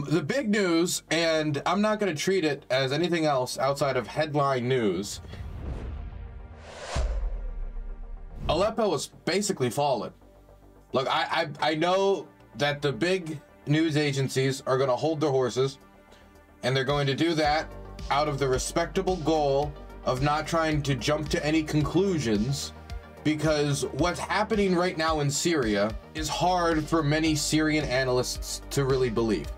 The big news, and I'm not going to treat it as anything else outside of headline news. Aleppo is basically fallen. Look, I know that the big news agencies are going to hold their horses, and they're going to do that out of the respectable goal of not trying to jump to any conclusions, because what's happening right now in Syria is hard for many Syrian analysts to really believe.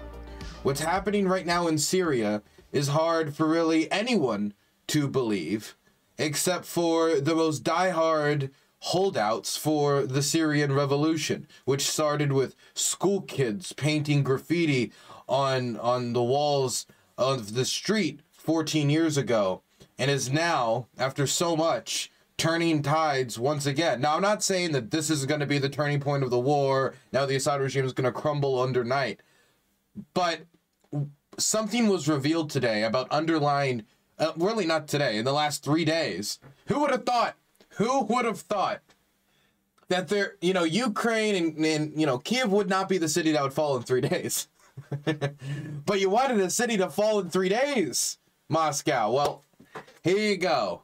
What's happening right now in Syria is hard for really anyone to believe, except for the most diehard holdouts for the Syrian revolution, which started with school kids painting graffiti on the walls of the street 14 years ago, and is now, after so much, turning tides once again. Now, I'm not saying that this is going to be the turning point of the war. Now the Assad regime is going to crumble undernight. But something was revealed today about underlying, really not today, in the last 3 days. Who would have thought? Who would have thought that there, Ukraine and Kiev would not be the city that would fall in 3 days? But you wanted a city to fall in 3 days, Moscow. Well, here you go.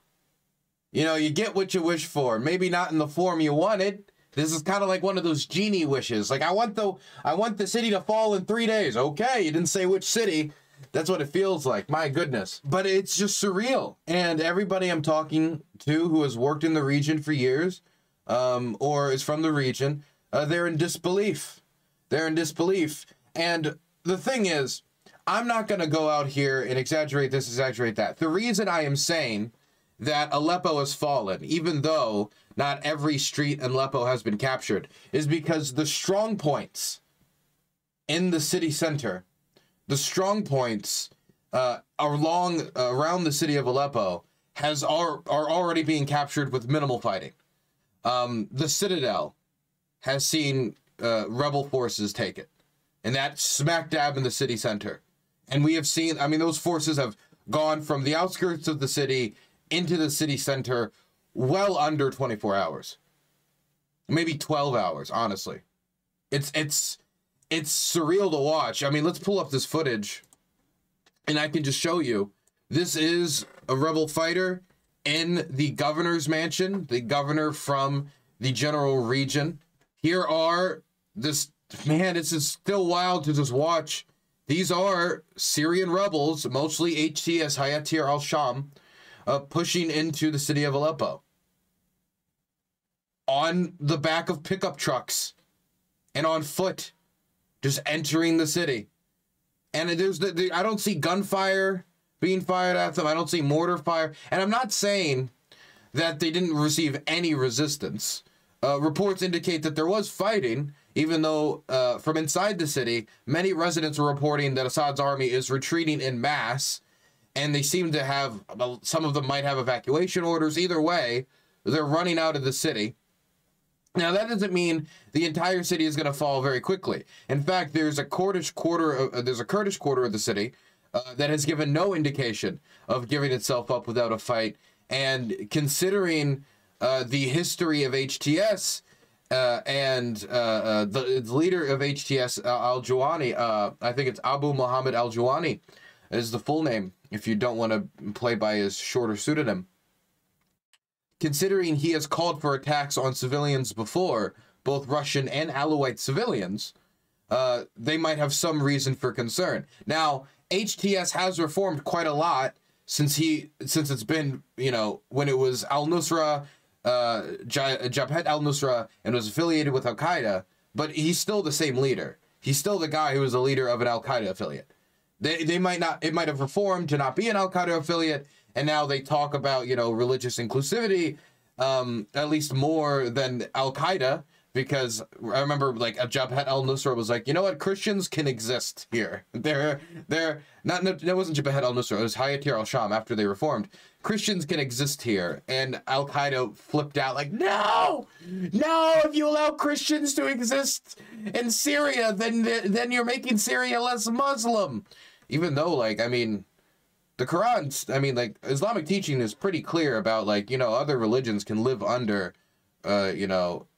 You get what you wish for. Maybe not in the form you wanted. This is kind of like one of those genie wishes. Like, I want the city to fall in 3 days. Okay, you didn't say which city. That's what it feels like. My goodness. But it's just surreal. And everybody I'm talking to who has worked in the region for years, or is from the region, they're in disbelief. They're in disbelief. And the thing is, I'm not going to go out here and exaggerate this, exaggerate that. The reason I am saying that Aleppo has fallen, even though not every street in Aleppo has been captured, is because the strong points in the city center, the strong points around the city of Aleppo are already being captured with minimal fighting. The citadel has seen rebel forces take it, and that's smack dab in the city center. And we have seen, those forces have gone from the outskirts of the city into the city center well under 24 hours. Maybe 12 hours, honestly. It's surreal to watch. Let's pull up this footage, and I can just show you. This is a rebel fighter in the governor's mansion, the governor from the general region. Here are this, man, this is still wild to just watch. These are Syrian rebels, mostly HTS, Hayatir al-Sham, pushing into the city of Aleppo on the back of pickup trucks and on foot, just entering the city. And I don't see gunfire being fired at them. I don't see mortar fire. And I'm not saying that they didn't receive any resistance. Reports indicate that there was fighting, even though from inside the city, many residents are reporting that Assad's army is retreating en masse, and they seem to have, some of them might have evacuation orders. Either way, they're running out of the city. Now, that doesn't mean the entire city is going to fall very quickly. In fact, there's a Kurdish quarter of the city that has given no indication of giving itself up without a fight. And considering the history of HTS and the leader of HTS, al-Juwani, I think it's Abu Muhammad al-Juwani is the full name, if you don't want to play by his shorter pseudonym. Considering he has called for attacks on civilians before, both Russian and Alawite civilians, they might have some reason for concern. Now, HTS has reformed quite a lot since it's been, when it was al-Nusra, Jabhat al-Nusra, and was affiliated with Al-Qaeda, but he's still the same leader. He's still the guy who was the leader of an Al-Qaeda affiliate. It might have reformed to not be an Al-Qaeda affiliate, and now they talk about, religious inclusivity, at least more than Al-Qaeda, because I remember, like, Jabhat al-Nusra was like, you know what, Christians can exist here. That wasn't Jabhat al-Nusra, it was Hayatir al-Sham after they reformed. Christians can exist here, and Al-Qaeda flipped out like, no, if you allow Christians to exist in Syria, then you're making Syria less Muslim. Even though, the Quran's, Islamic teaching is pretty clear about, other religions can live under,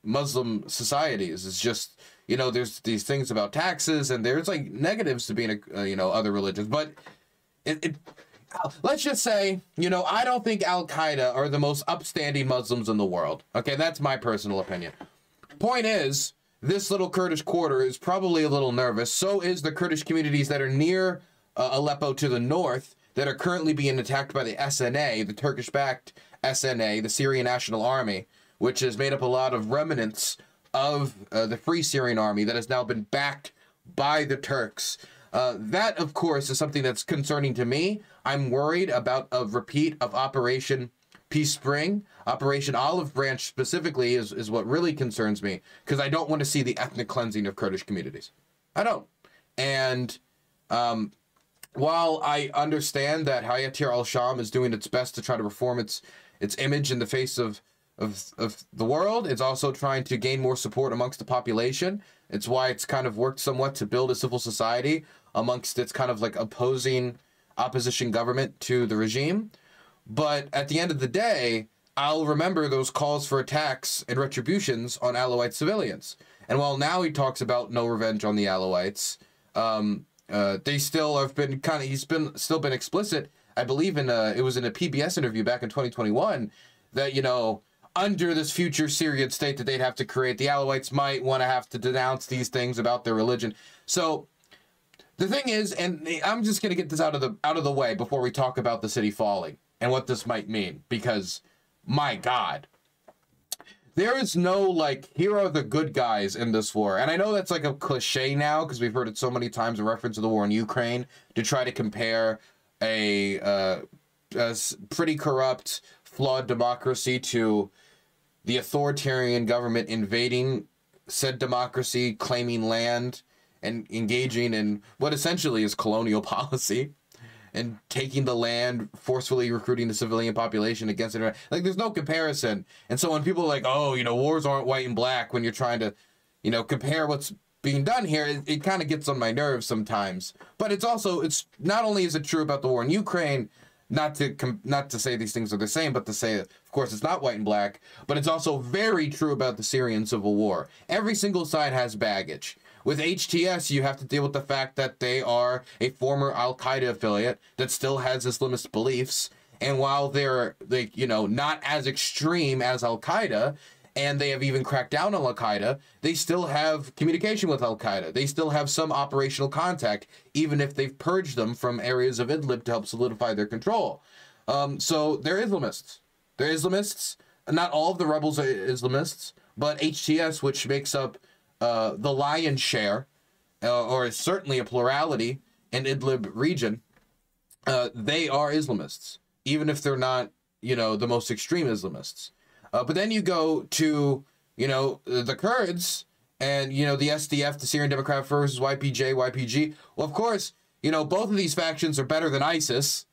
Muslim societies. It's just, you know, there's these things about taxes, and there's like negatives to being a, you know, other religions. But let's just say, you know, I don't think Al-Qaeda are the most upstanding Muslims in the world. Okay, that's my personal opinion. Point is, this little Kurdish quarter is probably a little nervous. So is the Kurdish communities that are near Aleppo to the north, that are currently being attacked by the SNA, the Turkish-backed SNA, the Syrian National Army, which is made up a lot of remnants of the Free Syrian Army that has now been backed by the Turks. That, of course, is something that's concerning to me. I'm worried about a repeat of Operation Peace Spring. Operation Olive Branch specifically is what really concerns me, because I don't want to see the ethnic cleansing of Kurdish communities. I don't. And while I understand that Hayat al-Sham is doing its best to try to reform its image in the face of the world, it's also trying to gain more support amongst the population. It's why it's kind of worked somewhat to build a civil society amongst its kind of like opposition government to the regime. But at the end of the day, I'll remember those calls for attacks and retributions on Alawite civilians. And while now he talks about no revenge on the Alawites, they still have been he's still been explicit. I believe it was in a PBS interview back in 2021 that, you know, under this future Syrian state that they'd have to create, the Alawites might want to have to denounce these things about their religion. So the thing is, and I'm just going to get this out of the way before we talk about the city falling and what this might mean, because my God, there is no like, here are the good guys in this war. And I know that's like a cliche now because we've heard it so many times in reference to the war in Ukraine, to try to compare a pretty corrupt, flawed democracy to the authoritarian government invading said democracy, claiming land, and engaging in what essentially is colonial policy, and taking the land, forcefully recruiting the civilian population against it. Like, there's no comparison. And so when people are like, oh, you know, wars aren't white and black, when you're trying to, you know, compare what's being done here, it kind of gets on my nerves sometimes. But it's not only is it true about the war in Ukraine, not to say these things are the same, but to say that, of course, it's not white and black, but it's also very true about the Syrian civil war. Every single side has baggage. With HTS, you have to deal with the fact that they are a former Al-Qaeda affiliate that still has Islamist beliefs. And while they're, you know, not as extreme as Al-Qaeda, and they have even cracked down on Al-Qaeda, they still have communication with Al-Qaeda. They still have some operational contact, even if they've purged them from areas of Idlib to help solidify their control. So they're Islamists. They're Islamists. Not all of the rebels are Islamists, but HTS, which makes up the lion's share, or certainly a plurality in Idlib region, they are Islamists, even if they're not, you know, the most extreme Islamists. But then you go to, you know, the Kurds and, you know, the SDF, the Syrian Democratic Forces, YPG. Well, of course, you know, both of these factions are better than ISIS.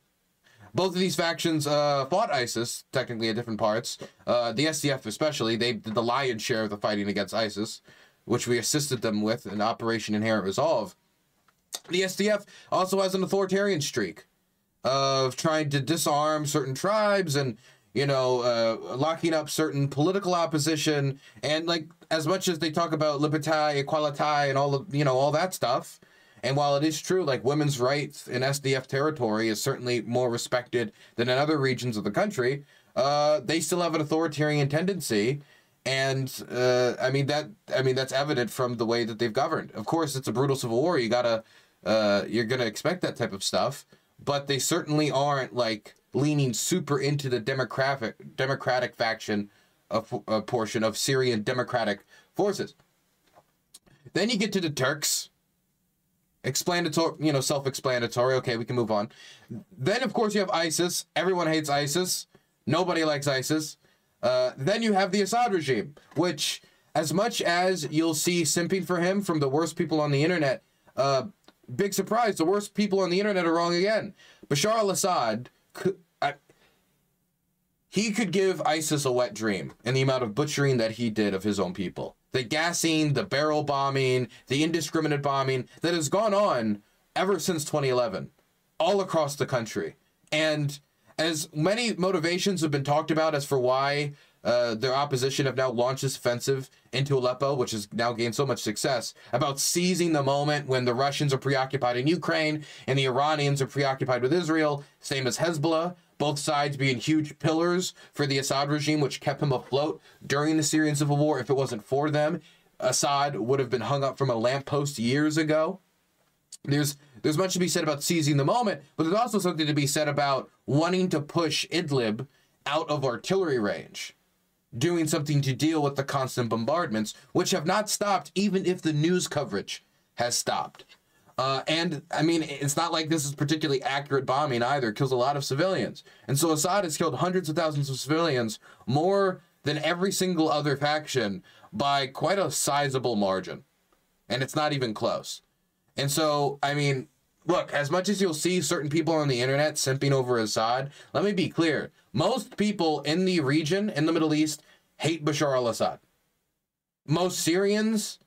Both of these factions fought ISIS, technically at different parts. The SDF especially, they did the lion's share of the fighting against ISIS, which we assisted them with in Operation Inherent Resolve. The SDF also has an authoritarian streak of trying to disarm certain tribes and, you know, locking up certain political opposition. And like, as much as they talk about liberté, equality, and all of, you know, all that stuff, and while it is true, like, women's rights in SDF territory is certainly more respected than in other regions of the country, they still have an authoritarian tendency. And I mean, that's evident from the way that they've governed. Of course, it's a brutal civil war. You're gonna expect that type of stuff, but they certainly aren't like leaning super into the democratic faction of a portion of Syrian democratic forces. Then you get to the Turks. Explanatory, you know, self-explanatory. Okay, we can move on. Then, of course, you have ISIS. Everyone hates ISIS. Nobody likes ISIS. Then you have the Assad regime, which, as much as you'll see simping for him from the worst people on the internet, big surprise, the worst people on the internet are wrong again. Bashar al-Assad, he could give ISIS a wet dream in the amount of butchering that he did of his own people. The gassing, the barrel bombing, the indiscriminate bombing that has gone on ever since 2011, all across the country. And as many motivations have been talked about as for why their opposition have now launched this offensive into Aleppo, which has now gained so much success, about seizing the moment when the Russians are preoccupied in Ukraine and the Iranians are preoccupied with Israel, same as Hezbollah, both sides being huge pillars for the Assad regime, which kept him afloat during the Syrian civil war. If it wasn't for them, Assad would have been hung up from a lamppost years ago. There's much to be said about seizing the moment, but there's also something to be said about wanting to push Idlib out of artillery range, doing something to deal with the constant bombardments, which have not stopped even if the news coverage has stopped. And I mean, it's not like this is particularly accurate bombing either. It kills a lot of civilians. And so Assad has killed hundreds of thousands of civilians, more than every single other faction, by quite a sizable margin. And it's not even close. And so, I mean, look, as much as you'll see certain people on the internet simping over Assad, let me be clear. Most people in the region, in the Middle East, hate Bashar al-Assad. Most Syrians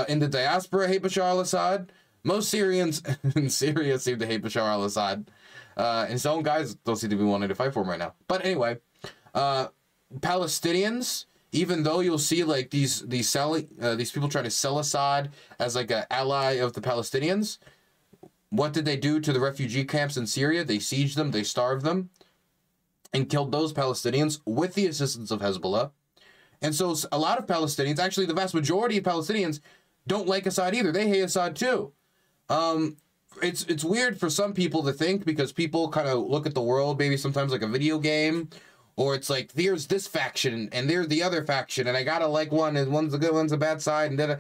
in the diaspora hate Bashar al-Assad. Most Syrians in Syria seem to hate Bashar al-Assad. And some guys don't seem to be wanting to fight for him right now. But anyway, Palestinians, even though you'll see like these people trying to sell Assad as like an ally of the Palestinians, what did they do to the refugee camps in Syria? They sieged them, they starved them, and killed those Palestinians with the assistance of Hezbollah. And so a lot of Palestinians, actually the vast majority of Palestinians, don't like Assad either. They hate Assad too. It's weird for some people to think, because people kind of look at the world maybe sometimes like a video game, or it's like, there's this faction and there's the other faction, and I gotta like one, and one's the good, one's the bad side, and then.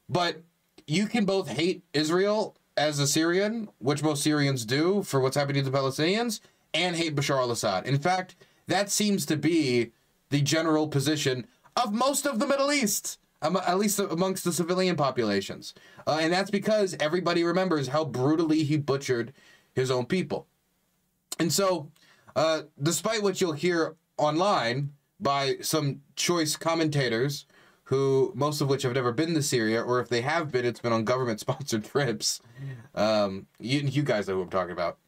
But you can both hate Israel as a Syrian, which most Syrians do for what's happening to the Palestinians, and hate Bashar al-Assad. In fact, that seems to be the general position of most of the Middle East, at least amongst the civilian populations. And that's because everybody remembers how brutally he butchered his own people. And so, despite what you'll hear online by some choice commentators, who most of which have never been to Syria, or if they have been, it's been on government-sponsored trips. You guys know who I'm talking about.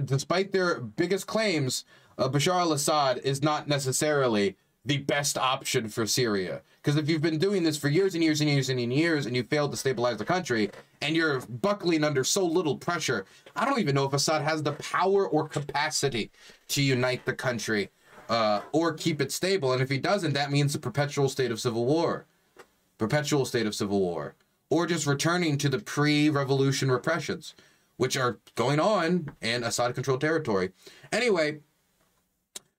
Despite their biggest claims, Bashar al-Assad is not necessarily the best option for Syria. Because if you've been doing this for years and years and years and years, and you failed to stabilize the country, and you're buckling under so little pressure, I don't even know if Assad has the power or capacity to unite the country, or keep it stable. And if he doesn't, that means a perpetual state of civil war. Perpetual state of civil war. Or just returning to the pre-revolution repressions, which are going on in Assad-controlled territory. Anyway,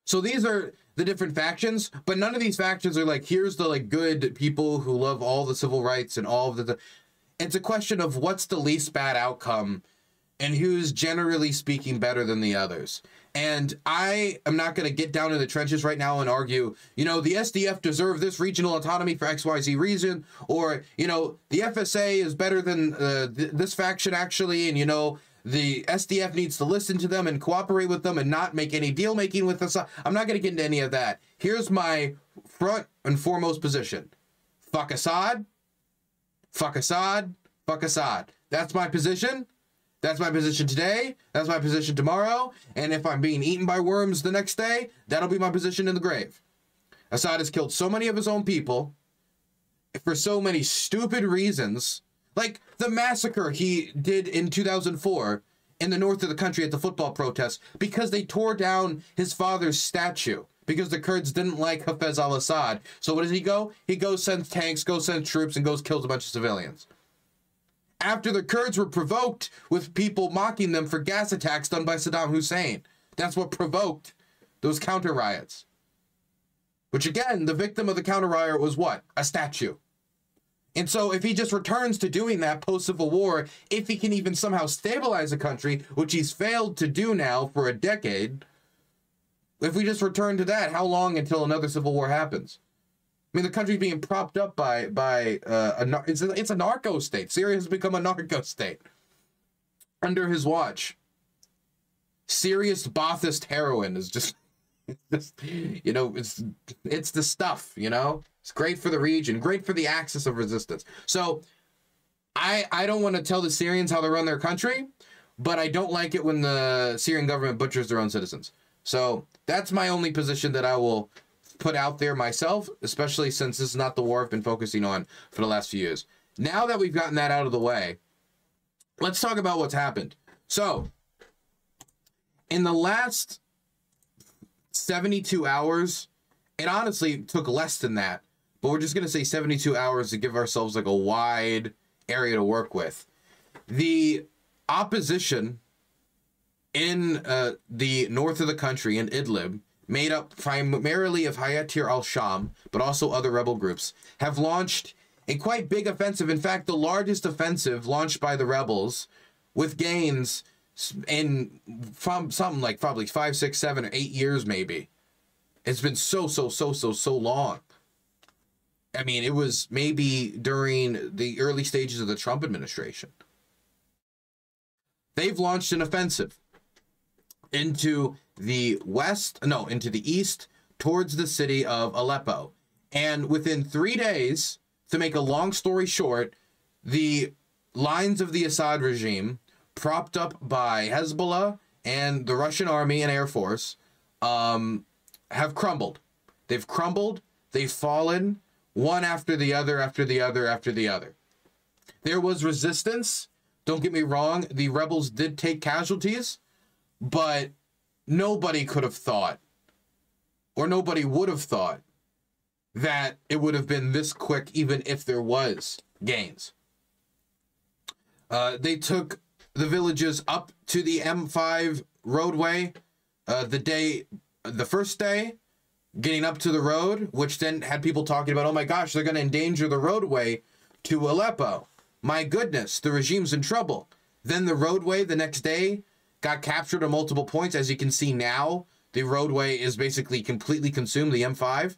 so these are the different factions, but none of these factions are like, here's the like good people who love all the civil rights and all of the it's a question of what's the least bad outcome and who's generally speaking better than the others. And I am not going to get down in the trenches right now and argue, you know, the SDF deserve this regional autonomy for XYZ reason, or, you know, the FSA is better than this faction actually, and, you know, the SDF needs to listen to them and cooperate with them and not make any deal making with us. I'm not going to get into any of that. Here's my front and foremost position. Fuck Assad. Fuck Assad. Fuck Assad. That's my position. That's my position today. That's my position tomorrow. And if I'm being eaten by worms the next day, that'll be my position in the grave. Assad has killed so many of his own people for so many stupid reasons. Like the massacre he did in 2004 in the north of the country at the football protests, because they tore down his father's statue because the Kurds didn't like Hafez al-Assad. So what does he go? He goes, sends tanks, goes, sends troops, and goes, kills a bunch of civilians. After the Kurds were provoked with people mocking them for gas attacks done by Saddam Hussein. That's what provoked those counter riots. Which again, the victim of the counter riot was what? A statue. And so if he just returns to doing that post-Civil War, if he can even somehow stabilize a country, which he's failed to do now for a decade, if we just return to that, how long until another civil war happens? I mean, the country's being propped up by it's a narco state. Syria has become a narco state under his watch. Serious Baathist heroin is just, you know, it's the stuff, you know? It's great for the region, great for the axis of resistance. So I don't want to tell the Syrians how to run their country, but I don't like it when the Syrian government butchers their own citizens. So that's my only position that I will put out there myself, especially since this is not the war I've been focusing on for the last few years. Now that we've gotten that out of the way, let's talk about what's happened. So, in the last 72 hours, it honestly took less than that, but we're just going to say 72 hours to give ourselves like a wide area to work with. The opposition in the north of the country, in Idlib, made up primarily of Hayatir al-Sham, but also other rebel groups, have launched a quite big offensive. In fact, the largest offensive launched by the rebels, with gains in from something like probably 5, 6, 7, or 8 years maybe. It's been so long. I mean, it was maybe during the early stages of the Trump administration. They've launched an offensive into the into the east, towards the city of Aleppo. And within 3 days, to make a long story short, the lines of the Assad regime, propped up by Hezbollah and the Russian army and air force, have crumbled. They've crumbled. They've fallen, one after the other, after the other, after the other. There was resistance. Don't get me wrong. The rebels did take casualties, but nobody could have thought, or nobody would have thought, that it would have been this quick, even if there was gains. They took the villages up to the M5 roadway the first day, getting up to the road, which then had people talking about, oh my gosh, they're going to endanger the roadway to Aleppo. My goodness, the regime's in trouble. Then the roadway the next day got captured at multiple points. As you can see now, the roadway is basically completely consumed, the M5.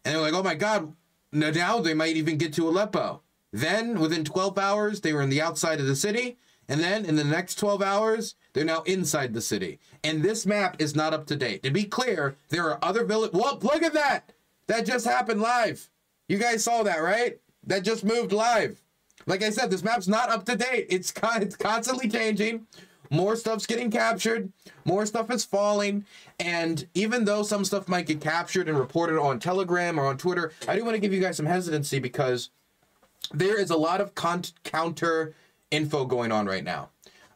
And they're like, oh my God, now they might even get to Aleppo. Then, within 12 hours, they were in the outside of the city. And then, in the next 12 hours, they're now inside the city. And this map is not up to date. To be clear, there are other villages. Whoa, look at that! That just happened live. You guys saw that, right? That just moved live. Like I said, this map's not up to date. It's constantly changing. More stuff's getting captured. More stuff is falling. And even though some stuff might get captured and reported on Telegram or on Twitter, I do want to give you guys some hesitancy because there is a lot of counter info going on right now.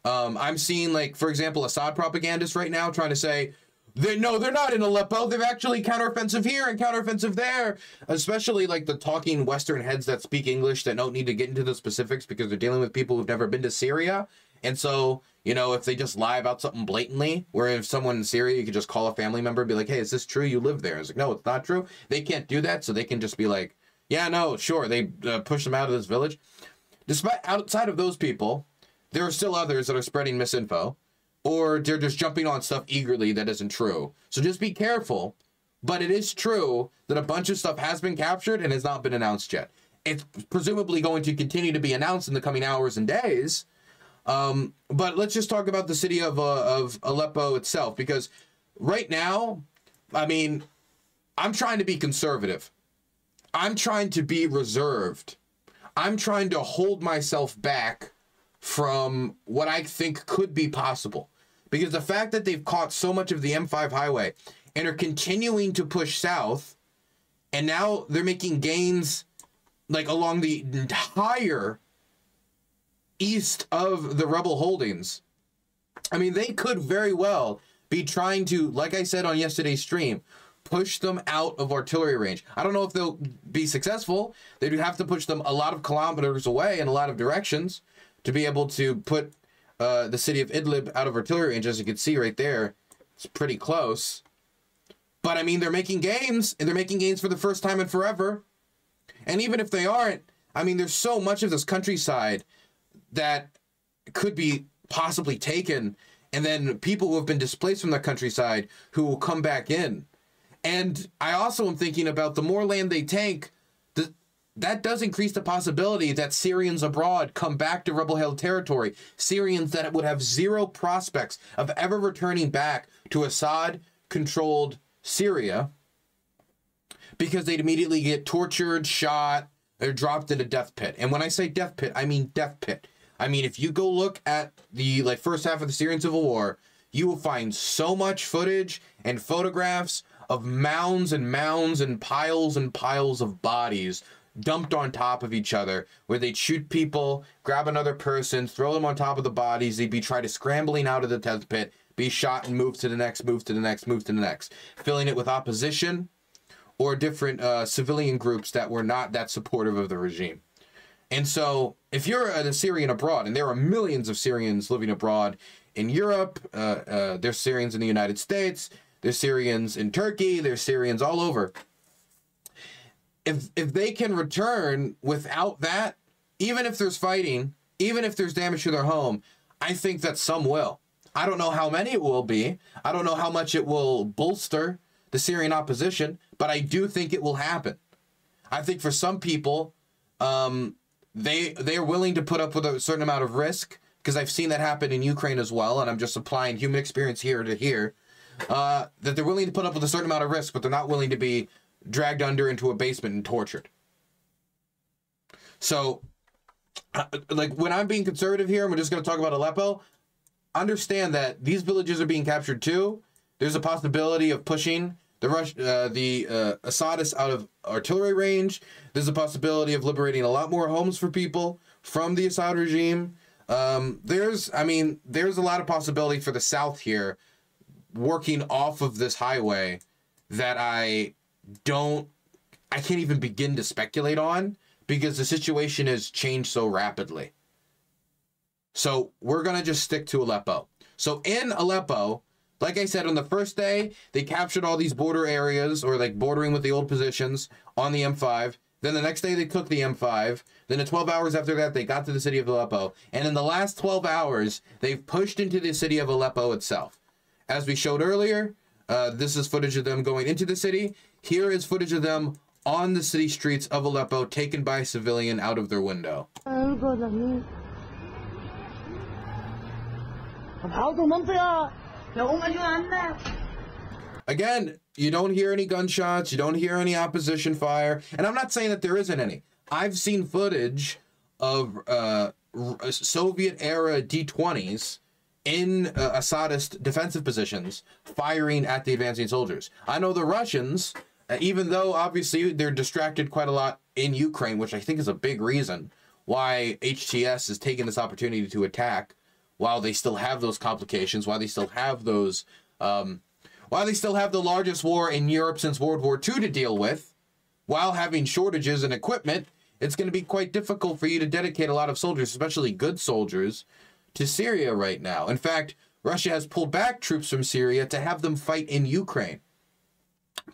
I'm seeing, like, for example, Assad propagandists right now trying to say, they're not in Aleppo. They're actually counteroffensive here and counteroffensive there. Especially like the talking Western heads that speak English that don't need to get into the specifics because they're dealing with people who've never been to Syria. And so, you know, if they just lie about something blatantly, where if someone in Syria, you could just call a family member and be like, hey, is this true? You live there. It's like, no, it's not true. They can't do that. So they can just be like, yeah, no, sure. They push them out of this village. Despite outside of those people, there are still others that are spreading misinfo, or they're just jumping on stuff eagerly that isn't true. So just be careful. But it is true that a bunch of stuff has been captured and has not been announced yet. It's presumably going to continue to be announced in the coming hours and days. But let's just talk about the city of Aleppo itself, because right now, I mean, I'm trying to be conservative. I'm trying to be reserved. I'm trying to hold myself back from what I think could be possible. Because the fact that they've caught so much of the M5 highway and are continuing to push south, and now they're making gains like along the entire east of the rebel holdings. I mean, they could very well be trying to, like I said on yesterday's stream, push them out of artillery range. I don't know if they'll be successful. They'd have to push them a lot of kilometers away in a lot of directions to be able to put the city of Idlib out of artillery range. As you can see right there, it's pretty close. But I mean, they're making gains, and they're making gains for the first time in forever. And even if they aren't, I mean, there's so much of this countryside that could be possibly taken, and then people who have been displaced from the countryside who will come back in. And I also am thinking about the more land they take, that does increase the possibility that Syrians abroad come back to rebel-held territory. Syrians that would have zero prospects of ever returning back to Assad-controlled Syria because they'd immediately get tortured, shot, or dropped in a death pit. And when I say death pit, I mean death pit. I mean, if you go look at the first half of the Syrian civil war, you will find so much footage and photographs of mounds and mounds and piles of bodies dumped on top of each other, where they'd shoot people, grab another person, throw them on top of the bodies. They'd be trying to scrambling out of the death pit, be shot and move to the next, move to the next, move to the next, filling it with opposition or different civilian groups that were not that supportive of the regime. And so if you're a Syrian abroad, and there are millions of Syrians living abroad in Europe, there's Syrians in the United States, there's Syrians in Turkey, there's Syrians all over. If they can return without that, even if there's fighting, even if there's damage to their home, I think that some will. I don't know how many it will be. I don't know how much it will bolster the Syrian opposition, but I do think it will happen. I think for some people, they are willing to put up with a certain amount of risk, because I've seen that happen in Ukraine as well, and I'm just applying human experience here to here, that they're willing to put up with a certain amount of risk, but they're not willing to be dragged under into a basement and tortured. So, like, when I'm being conservative here, and we're just going to talk about Aleppo, understand that these villages are being captured too. There's a possibility of pushing the Assadists out of artillery range. There's a possibility of liberating a lot more homes for people from the Assad regime. There's a lot of possibility for the South here, working off of this highway, that I can't even begin to speculate on, because the situation has changed so rapidly. So we're going to just stick to Aleppo. So in Aleppo, like I said, on the first day, they captured all these border areas, or like bordering with the old positions on the M5. Then the next day they took the M5. Then in 12 hours after that, they got to the city of Aleppo. And in the last 12 hours, they've pushed into the city of Aleppo itself. As we showed earlier, this is footage of them going into the city. Here is footage of them on the city streets of Aleppo, taken by a civilian out of their window. Again, you don't hear any gunshots, you don't hear any opposition fire, and I'm not saying that there isn't any. I've seen footage of Soviet-era D-20s in Assadist defensive positions firing at the advancing soldiers. I know the Russians, even though obviously they're distracted quite a lot in Ukraine, which I think is a big reason why HTS is taking this opportunity to attack, while they still have those complications, while they still have those, while they still have the largest war in Europe since World War II to deal with, while having shortages in equipment, it's going to be quite difficult for you to dedicate a lot of soldiers, especially good soldiers, to Syria right now. In fact, Russia has pulled back troops from Syria to have them fight in Ukraine.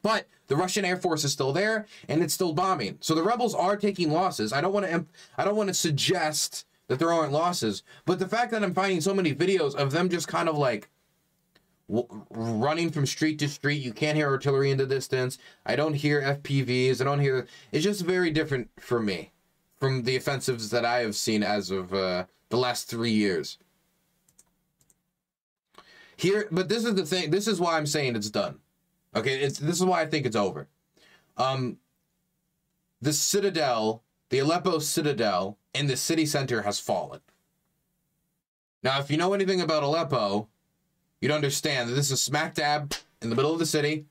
But the Russian Air Force is still there, and it's still bombing. So the rebels are taking losses. I don't want to suggest that there aren't losses, but the fact that I'm finding so many videos of them just kind of like running from street to street, you can't hear artillery in the distance, I don't hear FPVs, I don't hear, it's just very different for me from the offensives that I have seen as of the last 3 years. Here, but this is the thing, this is why I'm saying it's done. Okay, this is why I think it's over. The citadel, the Aleppo citadel in the city center has fallen. Now, if you know anything about Aleppo, you'd understand that this is smack dab in the middle of the city,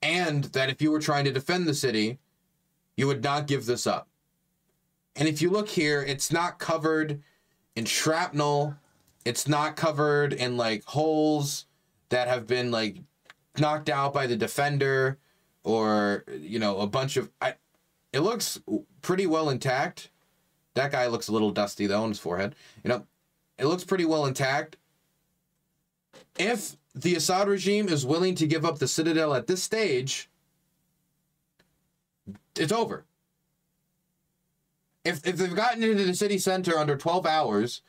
and that if you were trying to defend the city, you would not give this up. And if you look here, it's not covered in shrapnel, it's not covered in like holes that have been like knocked out by the defender, or, you know, a bunch of, it looks pretty well intact. That guy looks a little dusty though on his forehead. You know, it looks pretty well intact. If the Assad regime is willing to give up the citadel at this stage, it's over. If they've gotten into the city center under 12 hours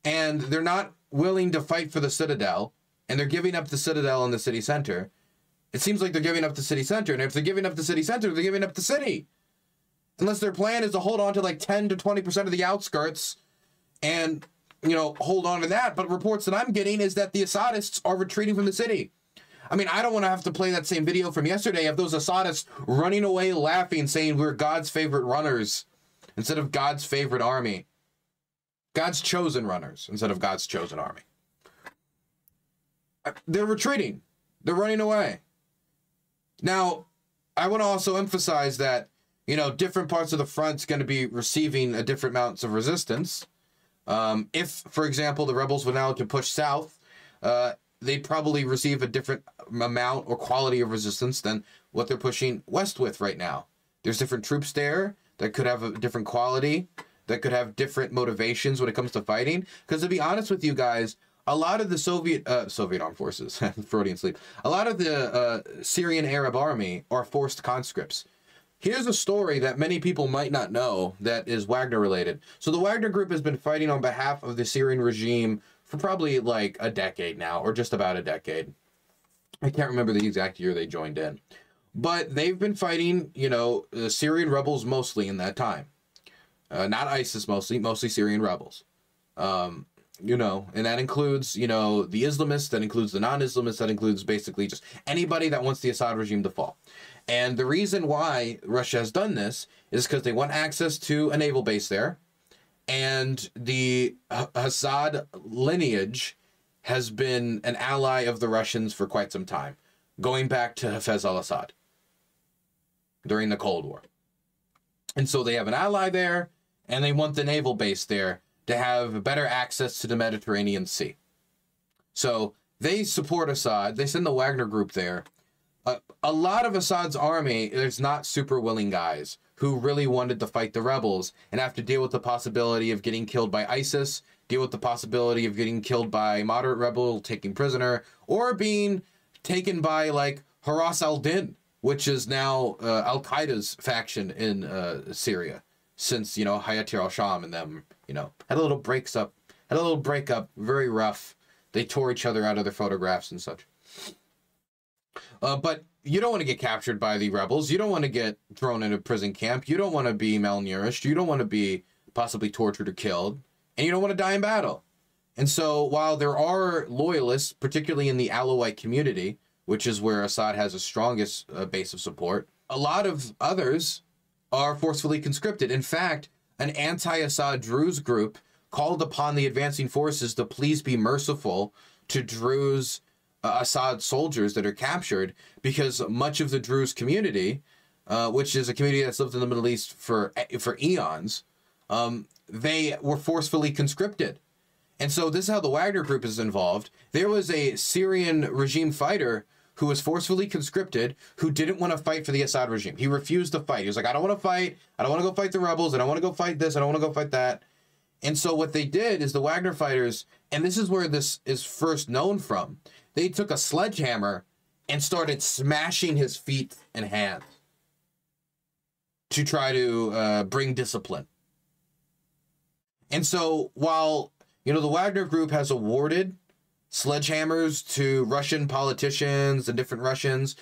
and they're not willing to fight for the citadel, and they're giving up the citadel in the city center, it seems like they're giving up the city center. And if they're giving up the city center, they're giving up the city. Unless their plan is to hold on to like 10 to 20% of the outskirts and, you know, hold on to that. But reports that I'm getting is that the Assadists are retreating from the city. I mean, I don't want to have to play that same video from yesterday of those Assadists running away laughing, saying we're God's favorite runners instead of God's favorite army. God's chosen runners instead of God's chosen army. They're retreating. They're running away. Now, I want to also emphasize that, you know, different parts of the front's going to be receiving a different amounts of resistance. If, for example, the rebels were now to push south, they'd probably receive a different amount or quality of resistance than what they're pushing west with right now. There's different troops there that could have a different quality, that could have different motivations when it comes to fighting. Because to be honest with you guys, a lot of the Soviet armed forces, Freudian sleep, a lot of the Syrian Arab army are forced conscripts. Here's a story that many people might not know that is Wagner related. So the Wagner group has been fighting on behalf of the Syrian regime for probably like a decade now, or just about a decade. I can't remember the exact year they joined in. But they've been fighting, you know, the Syrian rebels mostly in that time. Not ISIS mostly Syrian rebels. You know, and that includes, you know, the Islamists, that includes the non-Islamists, that includes basically just anybody that wants the Assad regime to fall. And the reason why Russia has done this is because they want access to a naval base there. And the Assad lineage has been an ally of the Russians for quite some time, going back to Hafez al-Assad during the Cold War. And so they have an ally there, and they want the naval base there to have better access to the Mediterranean Sea. So they support Assad. They send the Wagner group there. A lot of Assad's army, there's not super willing guys who really wanted to fight the rebels and have to deal with the possibility of getting killed by ISIS, deal with the possibility of getting killed by moderate rebel taken prisoner, or being taken by like Haras al-Din, which is now Al-Qaeda's faction in Syria, since, you know, Hayatir al-Sham and them, you know, had a little breakup, very rough. They tore each other out of their photographs and such. But you don't want to get captured by the rebels. You don't want to get thrown in a prison camp. You don't want to be malnourished. You don't want to be possibly tortured or killed. And you don't want to die in battle. And so while there are loyalists, particularly in the Alawite community, which is where Assad has the strongest base of support, a lot of others are forcefully conscripted. In fact, an anti-Assad Druze group called upon the advancing forces to please be merciful to Druze Assad soldiers that are captured, because much of the Druze community, which is a community that's lived in the Middle East for eons, they were forcefully conscripted. And so this is how the Wagner group is involved. There was a Syrian regime fighter who was forcefully conscripted, who didn't want to fight for the Assad regime. He refused to fight. He was like, I don't want to fight. I don't want to go fight the rebels. I don't want to go fight this. I don't want to go fight that. And so what they did is the Wagner fighters, and this is where this is first known from, they took a sledgehammer and started smashing his feet and hands to try to bring discipline. And so while, you know, the Wagner group has awarded sledgehammers to Russian politicians and different Russians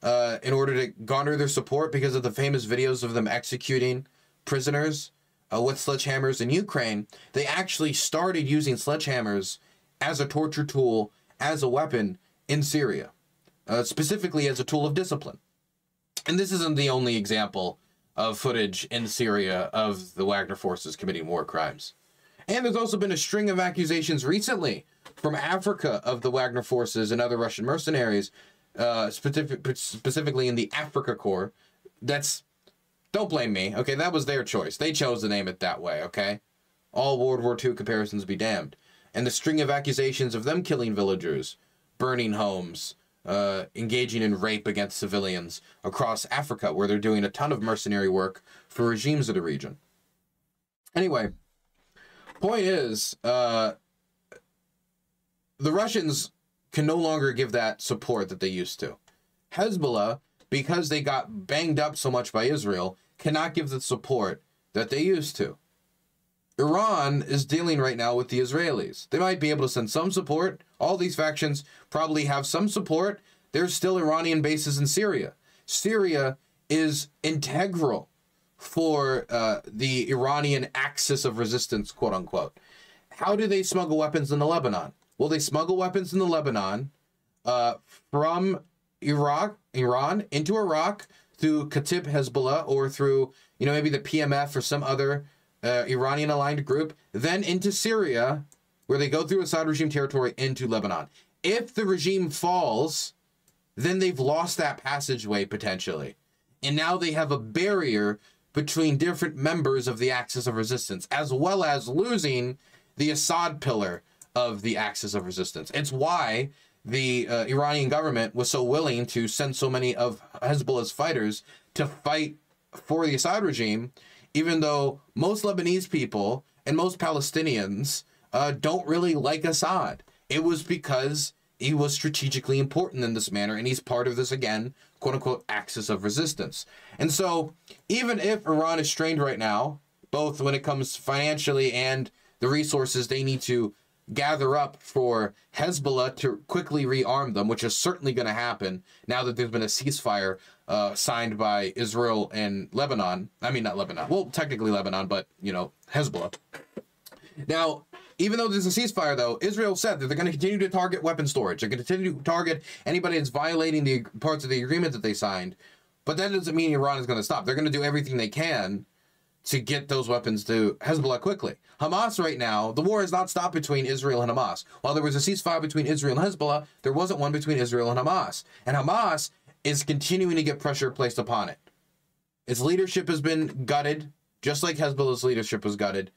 in order to garner their support because of the famous videos of them executing prisoners with sledgehammers in Ukraine, they actually started using sledgehammers as a torture tool, as a weapon in Syria, specifically as a tool of discipline. And this isn't the only example of footage in Syria of the Wagner forces committing war crimes. And there's also been a string of accusations recently from Africa of the Wagner forces and other Russian mercenaries, specifically in the Africa Corps. Don't blame me, okay? That was their choice. They chose to name it that way, okay? All World War II comparisons be damned. And the string of accusations of them killing villagers, burning homes, engaging in rape against civilians across Africa, where they're doing a ton of mercenary work for regimes of the region. Anyway, point is, the Russians can no longer give that support that they used to. Hezbollah, because they got banged up so much by Israel, cannot give the support that they used to. Iran is dealing right now with the Israelis. They might be able to send some support. All these factions probably have some support. There's still Iranian bases in Syria. Syria is integral for the Iranian axis of resistance, quote unquote. How do they smuggle weapons into Lebanon? Well, they smuggle weapons into Lebanon from Iran into Iraq through Katib Hezbollah, or through, you know, maybe the PMF or some other Iranian-aligned group, then into Syria, where they go through Assad regime territory into Lebanon. If the regime falls, then they've lost that passageway potentially. And now they have a barrier between different members of the axis of resistance, as well as losing the Assad pillar of the axis of resistance. It's why the Iranian government was so willing to send so many of Hezbollah's fighters to fight for the Assad regime, even though most Lebanese people and most Palestinians don't really like Assad. It was because he was strategically important in this manner, and he's part of this, again, quote-unquote, axis of resistance. And so, even if Iran is strained right now, both when it comes financially and the resources they need to gather up for Hezbollah to quickly rearm them, which is certainly going to happen now that there's been a ceasefire signed by Israel and Lebanon. I mean, not Lebanon. Well, technically Lebanon, but, you know, Hezbollah. Now, even though there's a ceasefire, though, Israel said that they're going to continue to target weapon storage. They're going to continue to target anybody that's violating the parts of the agreement that they signed. But that doesn't mean Iran is going to stop. They're going to do everything they can to get those weapons to Hezbollah quickly. Hamas right now, the war has not stopped between Israel and Hamas. While there was a ceasefire between Israel and Hezbollah, there wasn't one between Israel and Hamas. And Hamas is continuing to get pressure placed upon it. Its leadership has been gutted, just like Hezbollah's leadership was gutted.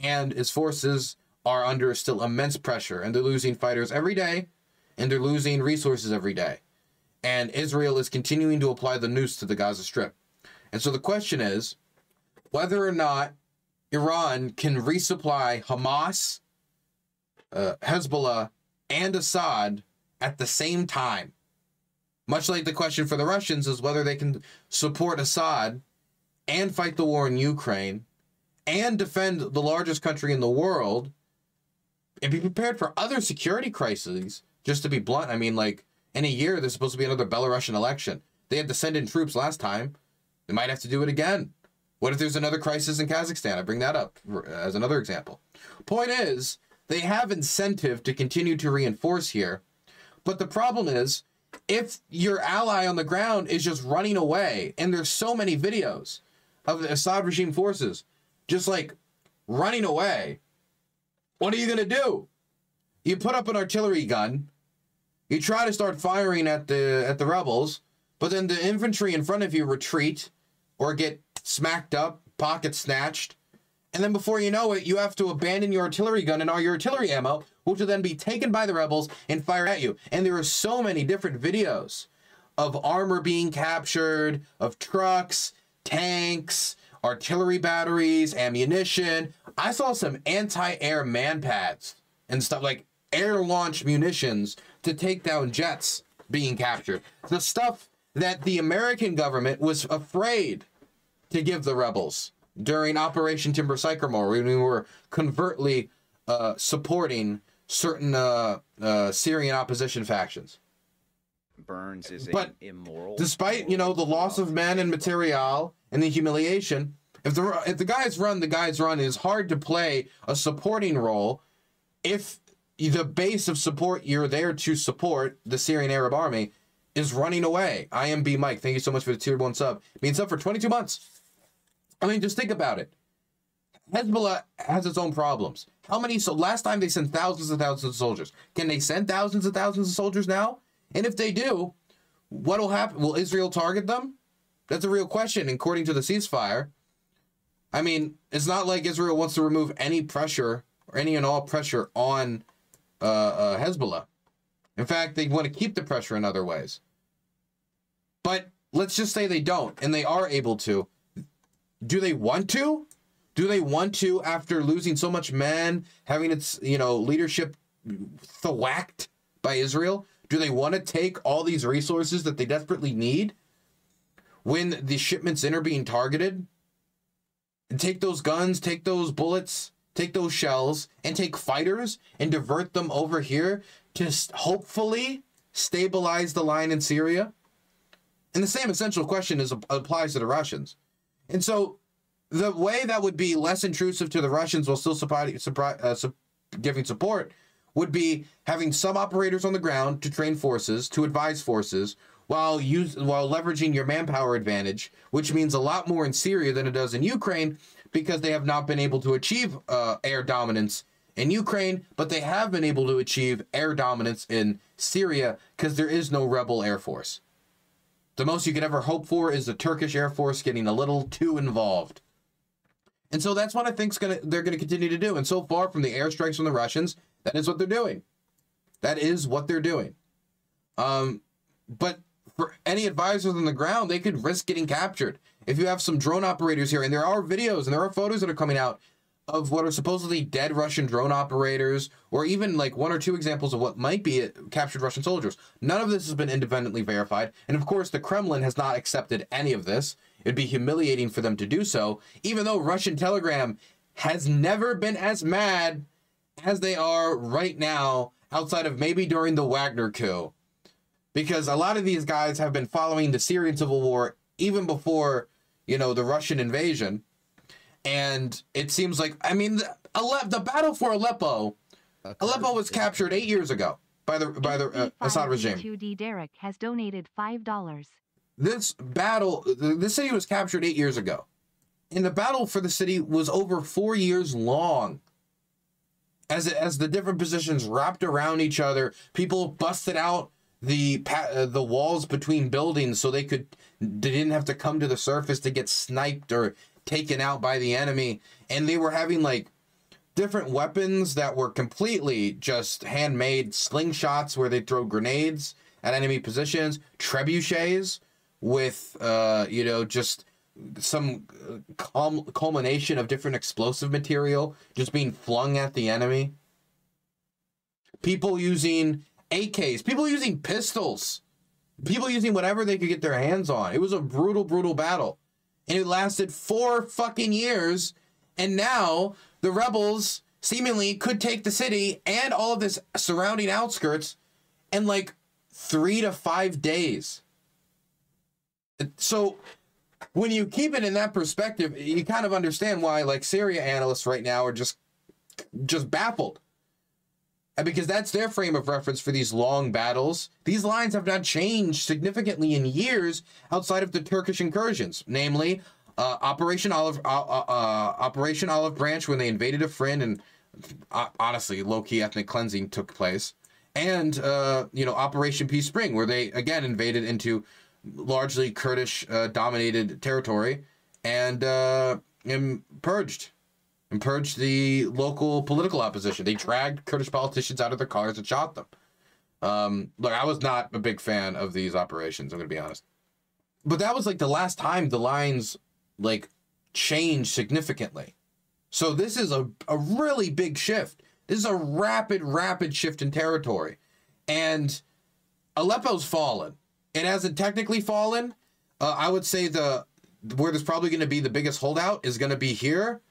And its forces are under still immense pressure. And they're losing fighters every day. And they're losing resources every day. And Israel is continuing to apply the noose to the Gaza Strip. And so the question is whether or not Iran can resupply Hamas, Hezbollah, and Assad at the same time. Much like the question for the Russians is whether they can support Assad and fight the war in Ukraine and defend the largest country in the world and be prepared for other security crises. Just to be blunt, I mean, like, in a year, there's supposed to be another Belarusian election. They had to send in troops last time. They might have to do it again. What if there's another crisis in Kazakhstan? I bring that up as another example. Point is, they have incentive to continue to reinforce here. But the problem is, if your ally on the ground is just running away, and there's so many videos of the Assad regime forces just like running away, what are you going to do? You put up an artillery gun, you try to start firing at the rebels, but then the infantry in front of you retreat or get smacked up, pockets snatched, and then before you know it, you have to abandon your artillery gun and all your artillery ammo, which will then be taken by the rebels and fired at you. And there are so many different videos of armor being captured, of trucks, tanks, artillery batteries, ammunition. I saw some anti-air man-pads and stuff, like air-launched munitions to take down jets being captured. The stuff that the American government was afraid to give the rebels during Operation Timber Sycamore, when we were covertly supporting certain Syrian opposition factions. Burns is immoral. Despite, you know, the loss of men and material and the humiliation, if the guys run, the guys run. It is hard to play a supporting role if the base of support you're there to support, the Syrian Arab Army, is running away. IMB Mike, thank you so much for the tier 1 sub. Being sub for 22 months. I mean, just think about it. Hezbollah has its own problems. How many? So last time they sent thousands and thousands of soldiers. Can they send thousands and thousands of soldiers now? And if they do, what will happen? Will Israel target them? That's a real question, according to the ceasefire. I mean, it's not like Israel wants to remove any pressure or any and all pressure on Hezbollah. In fact, they want to keep the pressure in other ways. But let's just say they don't, and they are able to. Do they want to? Do they want to, after losing so much men, having its, you know, leadership thwacked by Israel? Do they want to take all these resources that they desperately need when the shipments in are being targeted? And take those guns, take those bullets, take those shells, and take fighters and divert them over here to hopefully stabilize the line in Syria? And the same essential question applies to the Russians. And so the way that would be less intrusive to the Russians while still giving support would be having some operators on the ground to train forces, to advise forces, while leveraging your manpower advantage, which means a lot more in Syria than it does in Ukraine, because they have not been able to achieve air dominance in Ukraine, but they have been able to achieve air dominance in Syria because there is no rebel air force. The most you could ever hope for is the Turkish Air Force getting a little too involved. And so that's what I think they're going to continue to do. And so far from the airstrikes from the Russians, that is what they're doing. That is what they're doing. But for any advisors on the ground, they could risk getting captured. If you have some drone operators here, and there are videos and there are photos that are coming out of what are supposedly dead Russian drone operators, or even like 1 or 2 examples of what might be captured Russian soldiers. None of this has been independently verified. And of course, the Kremlin has not accepted any of this. It'd be humiliating for them to do so, even though Russian Telegram has never been as mad as they are right now, outside of maybe during the Wagner coup. Because a lot of these guys have been following the Syrian civil war even before, you know, the Russian invasion. And it seems like, I mean, the battle for Aleppo was captured 8 years ago by the Assad regime. D. Derek has donated $5. This city was captured 8 years ago. And the battle for the city was over 4 years long. As the different positions wrapped around each other, people busted out the walls between buildings so they didn't have to come to the surface to get sniped or taken out by the enemy. And they were having like different weapons that were completely just handmade, slingshots where they throw grenades at enemy positions, trebuchets with you know, just some culmination of different explosive material just being flung at the enemy. People using AKs, people using pistols, people using whatever they could get their hands on. It was a brutal, brutal battle. And it lasted 4 fucking years. And now the rebels seemingly could take the city and all of this surrounding outskirts in like 3 to 5 days. So when you keep it in that perspective, you kind of understand why like Syria analysts right now are just baffled. And because that's their frame of reference for these long battles. These lines have not changed significantly in years outside of the Turkish incursions, namely Operation Olive Branch when they invaded Afrin and honestly low-key ethnic cleansing took place, and you know, Operation Peace Spring where they again invaded into largely Kurdish dominated territory and purged the local political opposition. They dragged Kurdish politicians out of their cars and shot them. Look, I was not a big fan of these operations, I'm gonna be honest. But that was like the last time the lines like changed significantly. So this is a really big shift. This is a rapid shift in territory. And Aleppo's fallen. It hasn't technically fallen. I would say where there's probably going to be the biggest holdout is going to be here.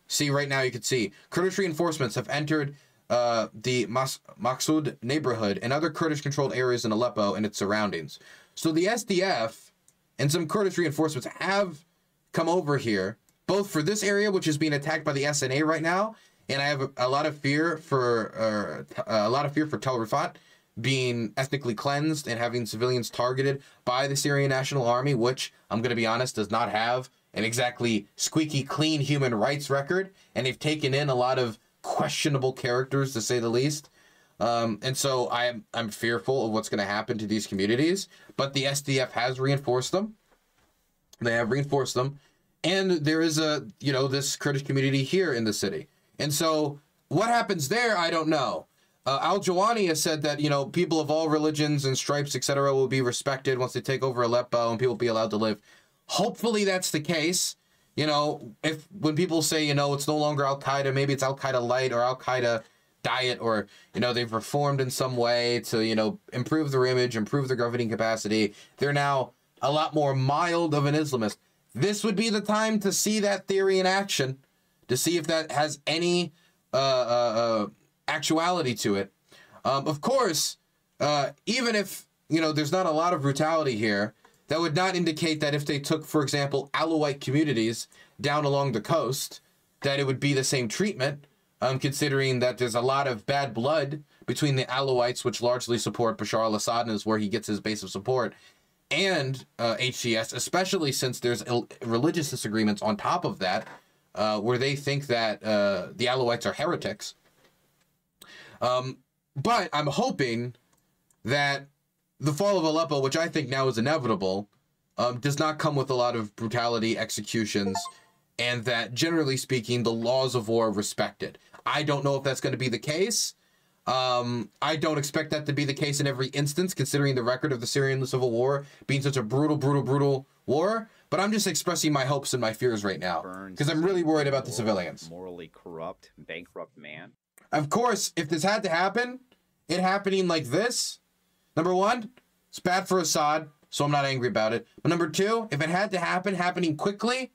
See, right now you can see Kurdish reinforcements have entered the Maqsoud neighborhood and other Kurdish-controlled areas in Aleppo and its surroundings. So the SDF and some Kurdish reinforcements have come over here, both for this area, which is being attacked by the SNA right now, and I have a lot of fear for Tel Rifat being ethnically cleansed and having civilians targeted by the Syrian National Army, which, I'm going to be honest, does not have an exactly squeaky clean human rights record, and they've taken in a lot of questionable characters, to say the least. And so I'm fearful of what's going to happen to these communities, but the SDF has reinforced them. They have reinforced them, and there is this Kurdish community here in the city. And so what happens there, I don't know. Al-Jawani has said that, people of all religions and stripes, etc., will be respected once they take over Aleppo and people will be allowed to live. Hopefully that's the case. When people say, it's no longer Al-Qaeda, maybe it's Al-Qaeda light or Al-Qaeda diet, or, they've reformed in some way to, improve their image, improve their governing capacity. They're now a lot more mild of an Islamist. This would be the time to see that theory in action, to see if that has any actuality to it. Of course, even if, there's not a lot of brutality here, that would not indicate that if they took, for example, Alawite communities down along the coast, that it would be the same treatment, considering that there's a lot of bad blood between the Alawites, which largely support Bashar al-Assad and is where he gets his base of support, and HTS, especially since there's religious disagreements on top of that, where they think that the Alawites are heretics. But I'm hoping that the fall of Aleppo, which I think now is inevitable, does not come with a lot of brutality, executions, and that, generally speaking, the laws of war are respected. I don't know if that's going to be the case. I don't expect that to be the case in every instance, considering the record of the Syrian civil war being such a brutal war. But I'm just expressing my hopes and my fears right now, because I'm really worried about the civilians. Morally corrupt, bankrupt man. Of course, if this had to happen, it happening like this, number one, it's bad for Assad, so I'm not angry about it. But number two, if it had to happen, happening quickly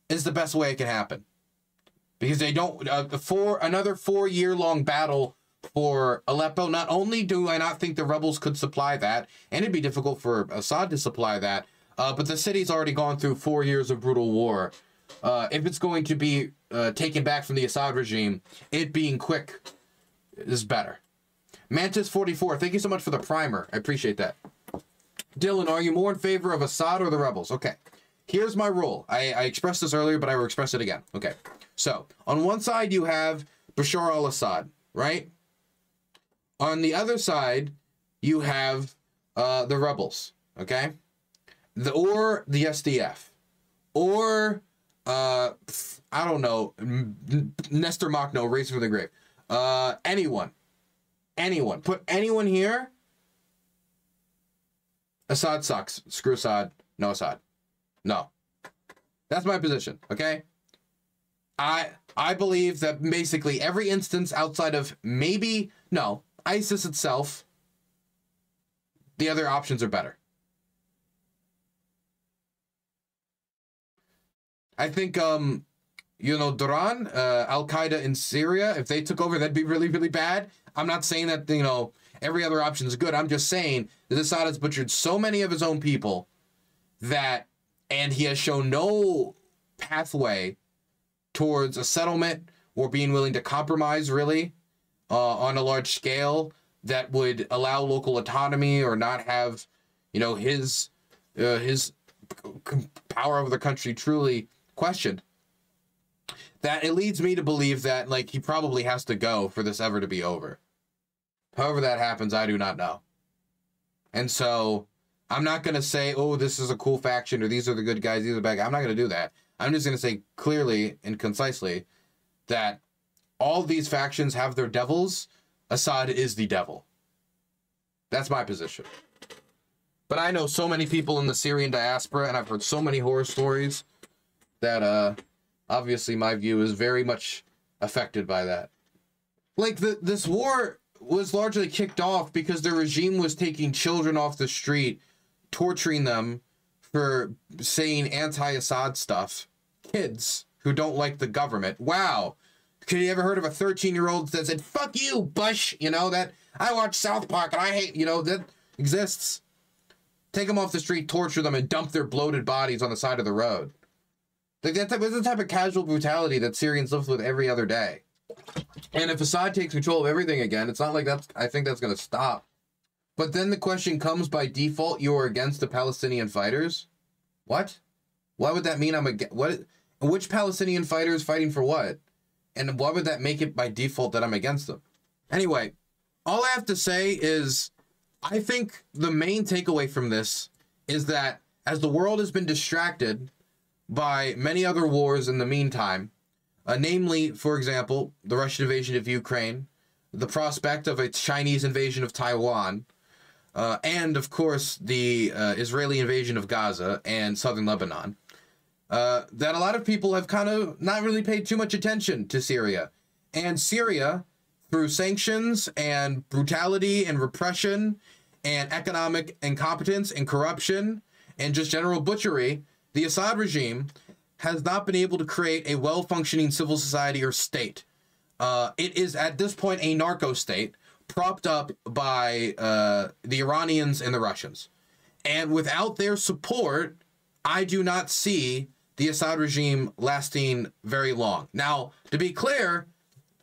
is the best way it can happen. Because they don't, another 4-year-long battle for Aleppo, not only do I not think the rebels could supply that, and it'd be difficult for Assad to supply that, but the city's already gone through 4 years of brutal war. If it's going to be taken back from the Assad regime, it being quick is better. Mantis44, thank you so much for the primer. I appreciate that. Dylan, are you more in favor of Assad or the rebels? Okay, here's my rule. I expressed this earlier, but I will express it again. Okay, so on one side you have Bashar al-Assad, right? On the other side, you have the rebels, okay? Or the SDF. Or, I don't know, Nestor Makhno, Race for the Grave. Anyone. Anyone. Put anyone here. Assad sucks. Screw Assad. No Assad. No. That's my position, okay? I believe that basically every instance outside of maybe, no, ISIS itself, the other options are better. I think, you know, Duran, Al-Qaeda in Syria, if they took over, that'd be really, really bad. I'm not saying that, you know, every other option is good. I'm just saying that Assad has butchered so many of his own people that, and he has shown no pathway towards a settlement or being willing to compromise, really, on a large scale that would allow local autonomy or not have, you know, his power over the country truly questioned. That it leads me to believe that, like, he probably has to go for this ever to be over. However that happens, I do not know. And so I'm not going to say, oh, this is a cool faction or these are the good guys, these are the bad guys. I'm not going to do that. I'm just going to say clearly and concisely that all these factions have their devils. Assad is the devil. That's my position. But I know so many people in the Syrian diaspora, and I've heard so many horror stories that obviously my view is very much affected by that. Like, this war was largely kicked off because the regime was taking children off the street, torturing them for saying anti-Assad stuff. Kids who don't like the government. Wow. Could you ever heard of a 13-year-old that said, fuck you, Bush? You know, that I watch South Park and I hate, you know, that exists. Take them off the street, torture them, and dump their bloated bodies on the side of the road. Like, that's the type of casual brutality that Syrians live with every other day. And if Assad takes control of everything again, it's not like I think that's going to stop. But then the question comes, by default, you are against the Palestinian fighters? What? Why would that mean I'm against... What? Which Palestinian fighter is fighting for what? And why would that make it by default that I'm against them? Anyway, all I have to say is, I think the main takeaway from this is that as the world has been distracted by many other wars in the meantime, namely, for example, the Russian invasion of Ukraine, the prospect of a Chinese invasion of Taiwan, and, of course, the Israeli invasion of Gaza and southern Lebanon, that a lot of people have kind of not really paid too much attention to Syria. And Syria, through sanctions and brutality and repression and economic incompetence and corruption and just general butchery, the Assad regime has not been able to create a well-functioning civil society or state. It is, at this point, a narco-state propped up by the Iranians and the Russians. And without their support, I do not see the Assad regime lasting very long. Now, to be clear,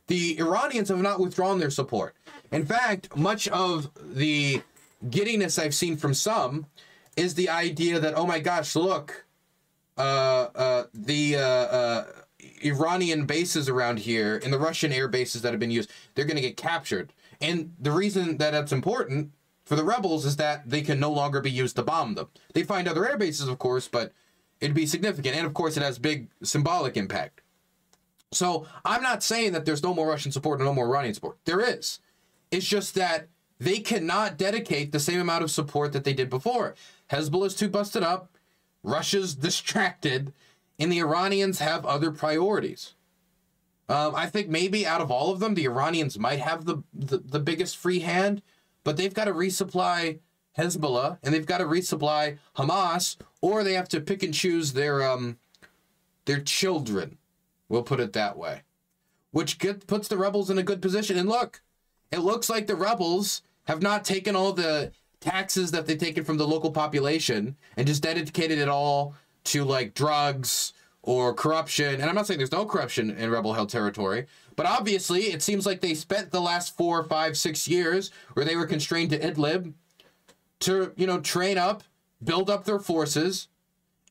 the Iranians have not withdrawn their support. In fact, much of the giddiness I've seen from some is the idea that, oh my gosh, look, Iranian bases around here and the Russian air bases that have been used, they're going to get captured. And the reason that that's important for the rebels is that they can no longer be used to bomb them. They find other air bases, of course, but it'd be significant. And of course, it has big symbolic impact. So I'm not saying that there's no more Russian support and no more Iranian support. There is. It's just that they cannot dedicate the same amount of support that they did before. Hezbollah's too busted up, Russia's distracted, and the Iranians have other priorities. I think maybe out of all of them, the Iranians might have the biggest free hand, but they've got to resupply Hezbollah, and they've got to resupply Hamas, or they have to pick and choose their children. We'll put it that way. Which puts the rebels in a good position. And look, it looks like the rebels have not taken all the taxes that they've taken from the local population and just dedicated it all to like drugs or corruption. And I'm not saying there's no corruption in rebel-held territory, but obviously it seems like they spent the last 4, 5, 6 years where they were constrained to Idlib to, you know, train up, build up their forces,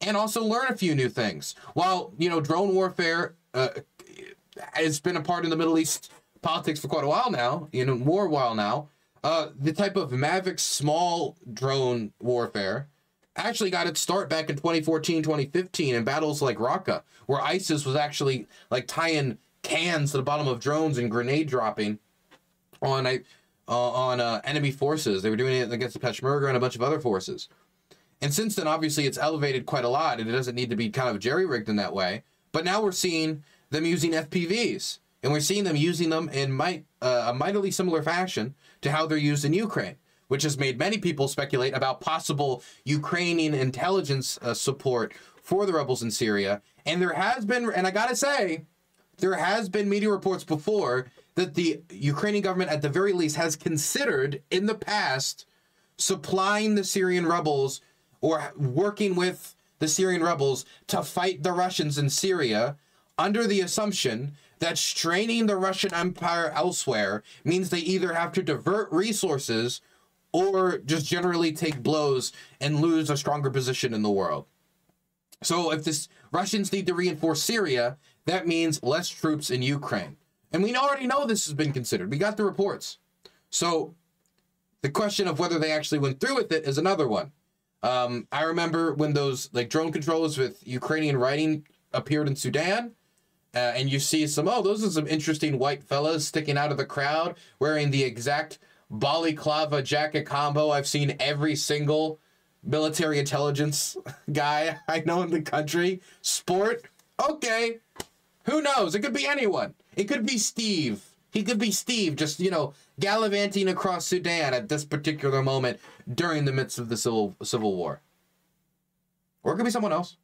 and also learn a few new things. While, you know, drone warfare has been a part of the Middle East politics for quite a while now, you know, more while now, the type of Mavic small drone warfare actually got its start back in 2014, 2015 in battles like Raqqa, where ISIS was actually like tying cans to the bottom of drones and grenade dropping on enemy forces. They were doing it against the Peshmerga and a bunch of other forces. And since then, obviously, it's elevated quite a lot, and it doesn't need to be kind of jerry-rigged in that way. But now we're seeing them using FPVs, and we're seeing them using them in a mightily similar fashion to how they're used in Ukraine, which has made many people speculate about possible Ukrainian intelligence support for the rebels in Syria. And there has been, and I gotta say, there has been media reports before that the Ukrainian government, at the very least, has considered in the past supplying the Syrian rebels or working with the Syrian rebels to fight the Russians in Syria under the assumption that straining the Russian Empire elsewhere means they either have to divert resources or just generally take blows and lose a stronger position in the world. So if the Russians need to reinforce Syria, that means less troops in Ukraine. And we already know this has been considered. We got the reports. So the question of whether they actually went through with it is another one. I remember when those like drone controllers with Ukrainian writing appeared in Sudan, and you see those are some interesting white fellas sticking out of the crowd wearing the exact balaclava jacket combo I've seen every single military intelligence guy I know in the country sport. Okay, who knows? It could be anyone. It could be Steve. He could be Steve, just, you know, gallivanting across Sudan at this particular moment during the midst of the civil war. Or it could be someone else.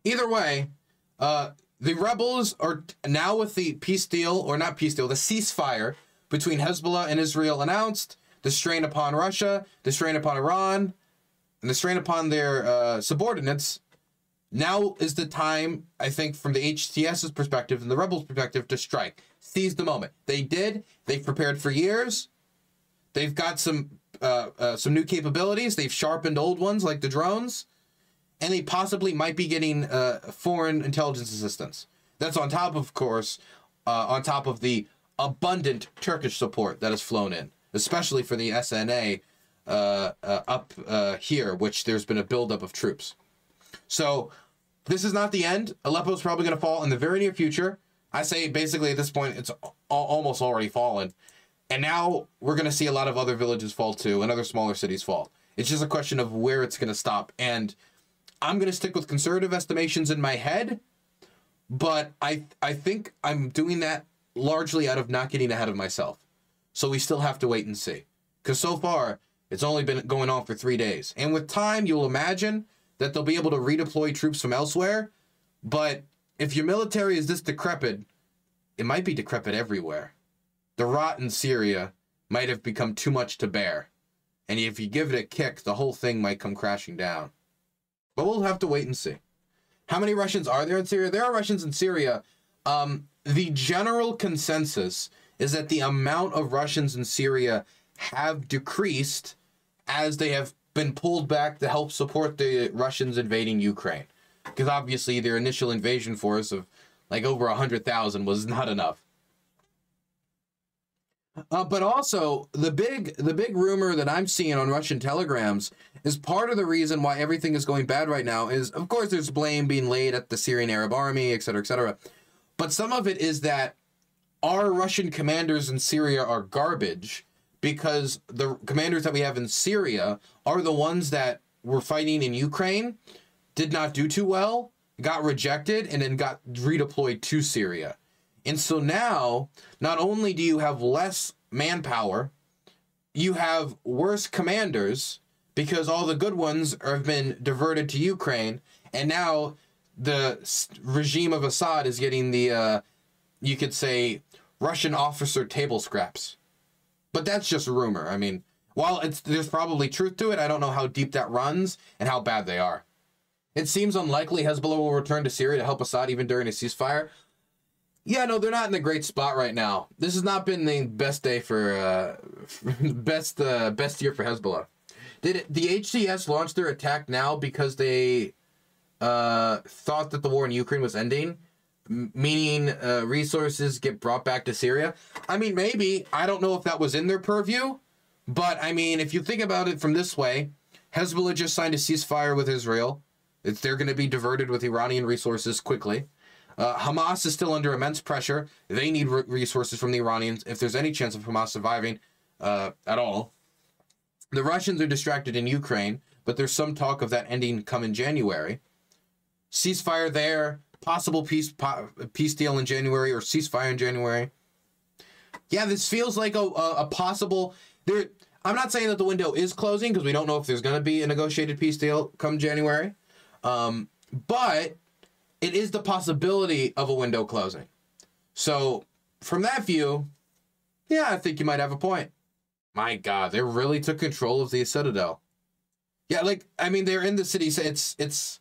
Either way, the rebels are now with the peace deal, or not peace deal, the ceasefire between Hezbollah and Israel announced, the strain upon Russia, the strain upon Iran, and the strain upon their subordinates. Now is the time, I think, from the HTS's perspective and the rebels' perspective, to strike. Seize the moment. They did. They've prepared for years. They've got some new capabilities. They've sharpened old ones, like the drones. And they possibly might be getting foreign intelligence assistance. That's on top, of course, on top of the abundant Turkish support that has flown in, especially for the SNA up here, which there's been a buildup of troops. So this is not the end. Aleppo is probably going to fall in the very near future. I say basically at this point it's almost already fallen. And now we're going to see a lot of other villages fall too and other smaller cities fall. It's just a question of where it's going to stop. And I'm going to stick with conservative estimations in my head, but I think I'm doing that largely out of not getting ahead of myself. So we still have to wait and see. Because so far, it's only been going on for 3 days. And with time, you'll imagine that they'll be able to redeploy troops from elsewhere. But if your military is this decrepit, it might be decrepit everywhere. The rot in Syria might have become too much to bear. And if you give it a kick, the whole thing might come crashing down. But we'll have to wait and see. How many Russians are there in Syria? There are Russians in Syria. The general consensus is that the amount of Russians in Syria have decreased as they have been pulled back to help support the Russians invading Ukraine. because obviously their initial invasion force of like over 100,000 was not enough. But also the big rumor that I'm seeing on Russian telegrams is part of the reason why everything is going bad right now is, of course, there's blame being laid at the Syrian Arab army, etc., etc. But some of it is that our Russian commanders in Syria are garbage because the commanders that we have in Syria are the ones that were fighting in Ukraine, did not do too well, got rejected, and then got redeployed to Syria. And so now, not only do you have less manpower, you have worse commanders because all the good ones have been diverted to Ukraine, and now the regime of Assad is getting the, you could say, Russian officer table scraps. But that's just a rumor. I mean, while there's probably truth to it, I don't know how deep that runs and how bad they are. It seems unlikely Hezbollah will return to Syria to help Assad even during a ceasefire. Yeah, no, they're not in a great spot right now. This has not been the best day for, best year for Hezbollah. Did the HCS launch their attack now because they thought that the war in Ukraine was ending? Meaning resources get brought back to Syria? I mean, maybe. I don't know if that was in their purview. But, I mean, if you think about it from this way, Hezbollah just signed a ceasefire with Israel. They're going to be diverted with Iranian resources quickly. Hamas is still under immense pressure. They need resources from the Iranians if there's any chance of Hamas surviving at all. The Russians are distracted in Ukraine, but there's some talk of that ending come in January. Ceasefire there, possible peace deal in January or ceasefire in January. Yeah, this feels like a possible... I'm not saying that the window is closing because we don't know if there's going to be a negotiated peace deal come January. But it is the possibility of a window closing. So from that view, yeah, I think you might have a point. My God, they really took control of the citadel. Yeah, like, I mean, they're in the city. So it's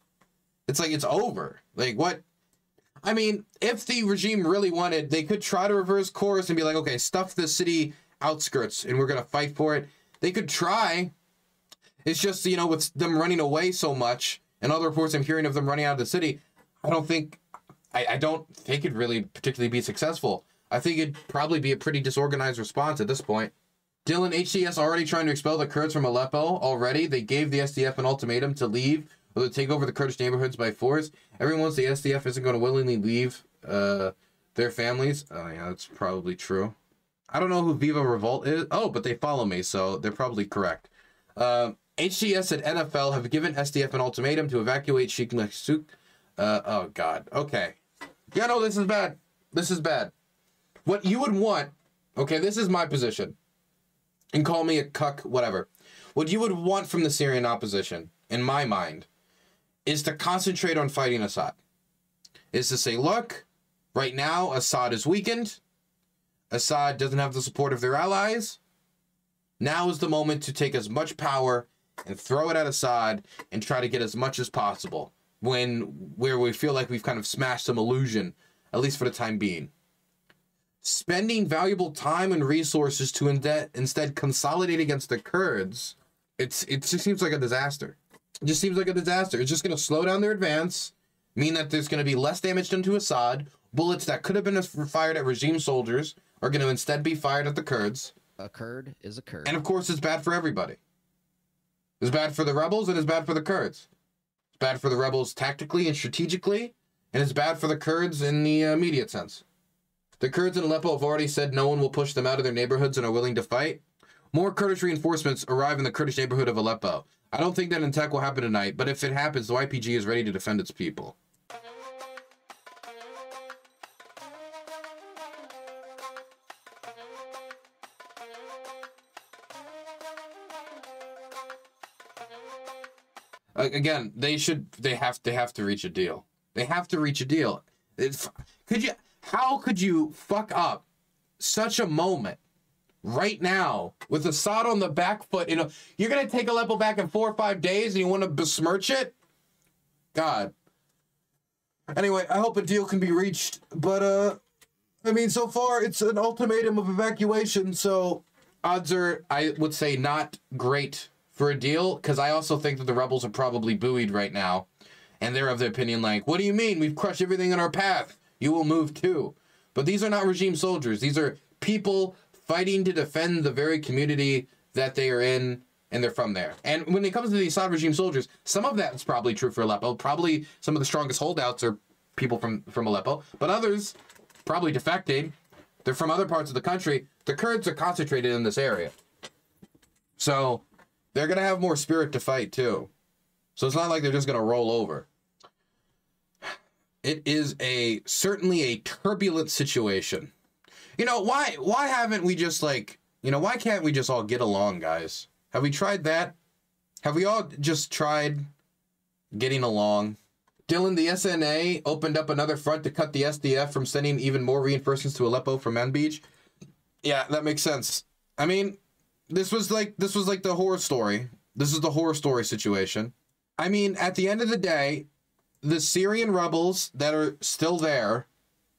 like it's over. Like, what? I mean, if the regime really wanted, they could try to reverse course and be like, okay, stuff the city outskirts and we're going to fight for it. They could try. It's just, you know, with them running away so much and other reports I'm hearing of them running out of the city, I don't think it'd really particularly be successful. I think it'd probably be a pretty disorganized response at this point. Dylan, HCS already trying to expel the Kurds from Aleppo already. They gave the SDF an ultimatum to leave or to take over the Kurdish neighborhoods by force. Everyone wants the SDF isn't going to willingly leave their families. Oh, yeah, that's probably true. I don't know who Viva Revolt is. Oh, but they follow me, so they're probably correct. HCS and NFL have given SDF an ultimatum to evacuate Sheikh Massoud. Oh, God. Okay. Yeah, no, this is bad. This is bad. What you would want... Okay, this is my position. And call me a cuck, whatever. What you would want from the Syrian opposition, in my mind, is to concentrate on fighting Assad. Is to say, look, right now, Assad is weakened. Assad doesn't have the support of their allies. Now is the moment to take as much power and throw it at Assad and try to get as much as possible where we feel like we've kind of smashed some illusion, at least for the time being. Spending valuable time and resources to instead consolidate against the Kurds, it just seems like a disaster. It just seems like a disaster. It's just going to slow down their advance, mean that there's going to be less damage done to Assad. Bullets that could have been fired at regime soldiers are going to instead be fired at the Kurds. A Kurd is a Kurd. And of course, it's bad for everybody. It's bad for the rebels and it's bad for the Kurds. It's bad for the rebels tactically and strategically, and it's bad for the Kurds in the immediate sense. The Kurds in Aleppo have already said no one will push them out of their neighborhoods and are willing to fight. More Kurdish reinforcements arrive in the Kurdish neighborhood of Aleppo. I don't think that an attack will happen tonight, but if it happens, the YPG is ready to defend its people. Again, they have to reach a deal. They have to reach a deal. How could you fuck up such a moment right now with Assad on the back foot? You know, you're gonna take Aleppo back in 4 or 5 days and you want to besmirch it? God. Anyway, I hope a deal can be reached, but I mean, so far it's an ultimatum of evacuation, so odds are, I would say, not great for a deal, because I also think that the rebels are probably buoyed right now, And they're of the opinion like, what do you mean? We've crushed everything in our path. You will move too. But these are not regime soldiers. These are people fighting to defend the very community that they are in, and they're from there. And when it comes to the Assad regime soldiers, some of that's probably true for Aleppo. Probably some of the strongest holdouts are people from Aleppo, but others probably defecting. They're from other parts of the country. The Kurds are concentrated in this area. So they're going to have more spirit to fight too. So it's not like they're just going to roll over. It is certainly a turbulent situation. You know, why haven't we just like, you know, why can't we just all get along, guys? Have we tried that? Have we all just tried getting along? Dylan, the SNA opened up another front to cut the SDF from sending even more reinforcements to Aleppo from Manbij. Yeah, that makes sense. I mean, this was like the horror story. This is the horror story situation. I mean, at the end of the day, the Syrian rebels that are still there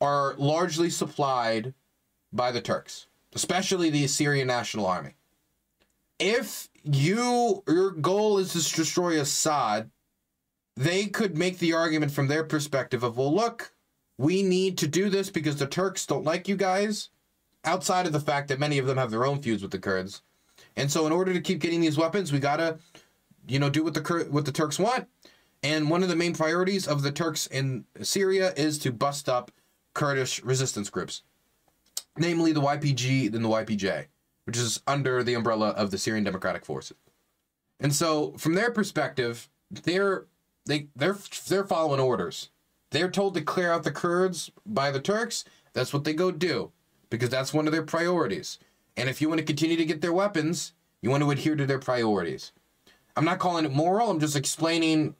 are largely supplied by the Turks, especially the Syrian National Army. If your goal is to destroy Assad, they could make the argument from their perspective of, well, look, we need to do this because the Turks don't like you guys, outside of the fact that many of them have their own feuds with the Kurds. And so in order to keep getting these weapons, we gotta, you know, do what the Turks want. And one of the main priorities of the Turks in Syria is to bust up Kurdish resistance groups, namely the YPG and the YPJ, which is under the umbrella of the Syrian Democratic Forces. And so from their perspective, they're following orders. They're told to clear out the Kurds by the Turks. That's what they go do, because that's one of their priorities. And if you want to continue to get their weapons, you want to adhere to their priorities. I'm not calling it moral. I'm just explaining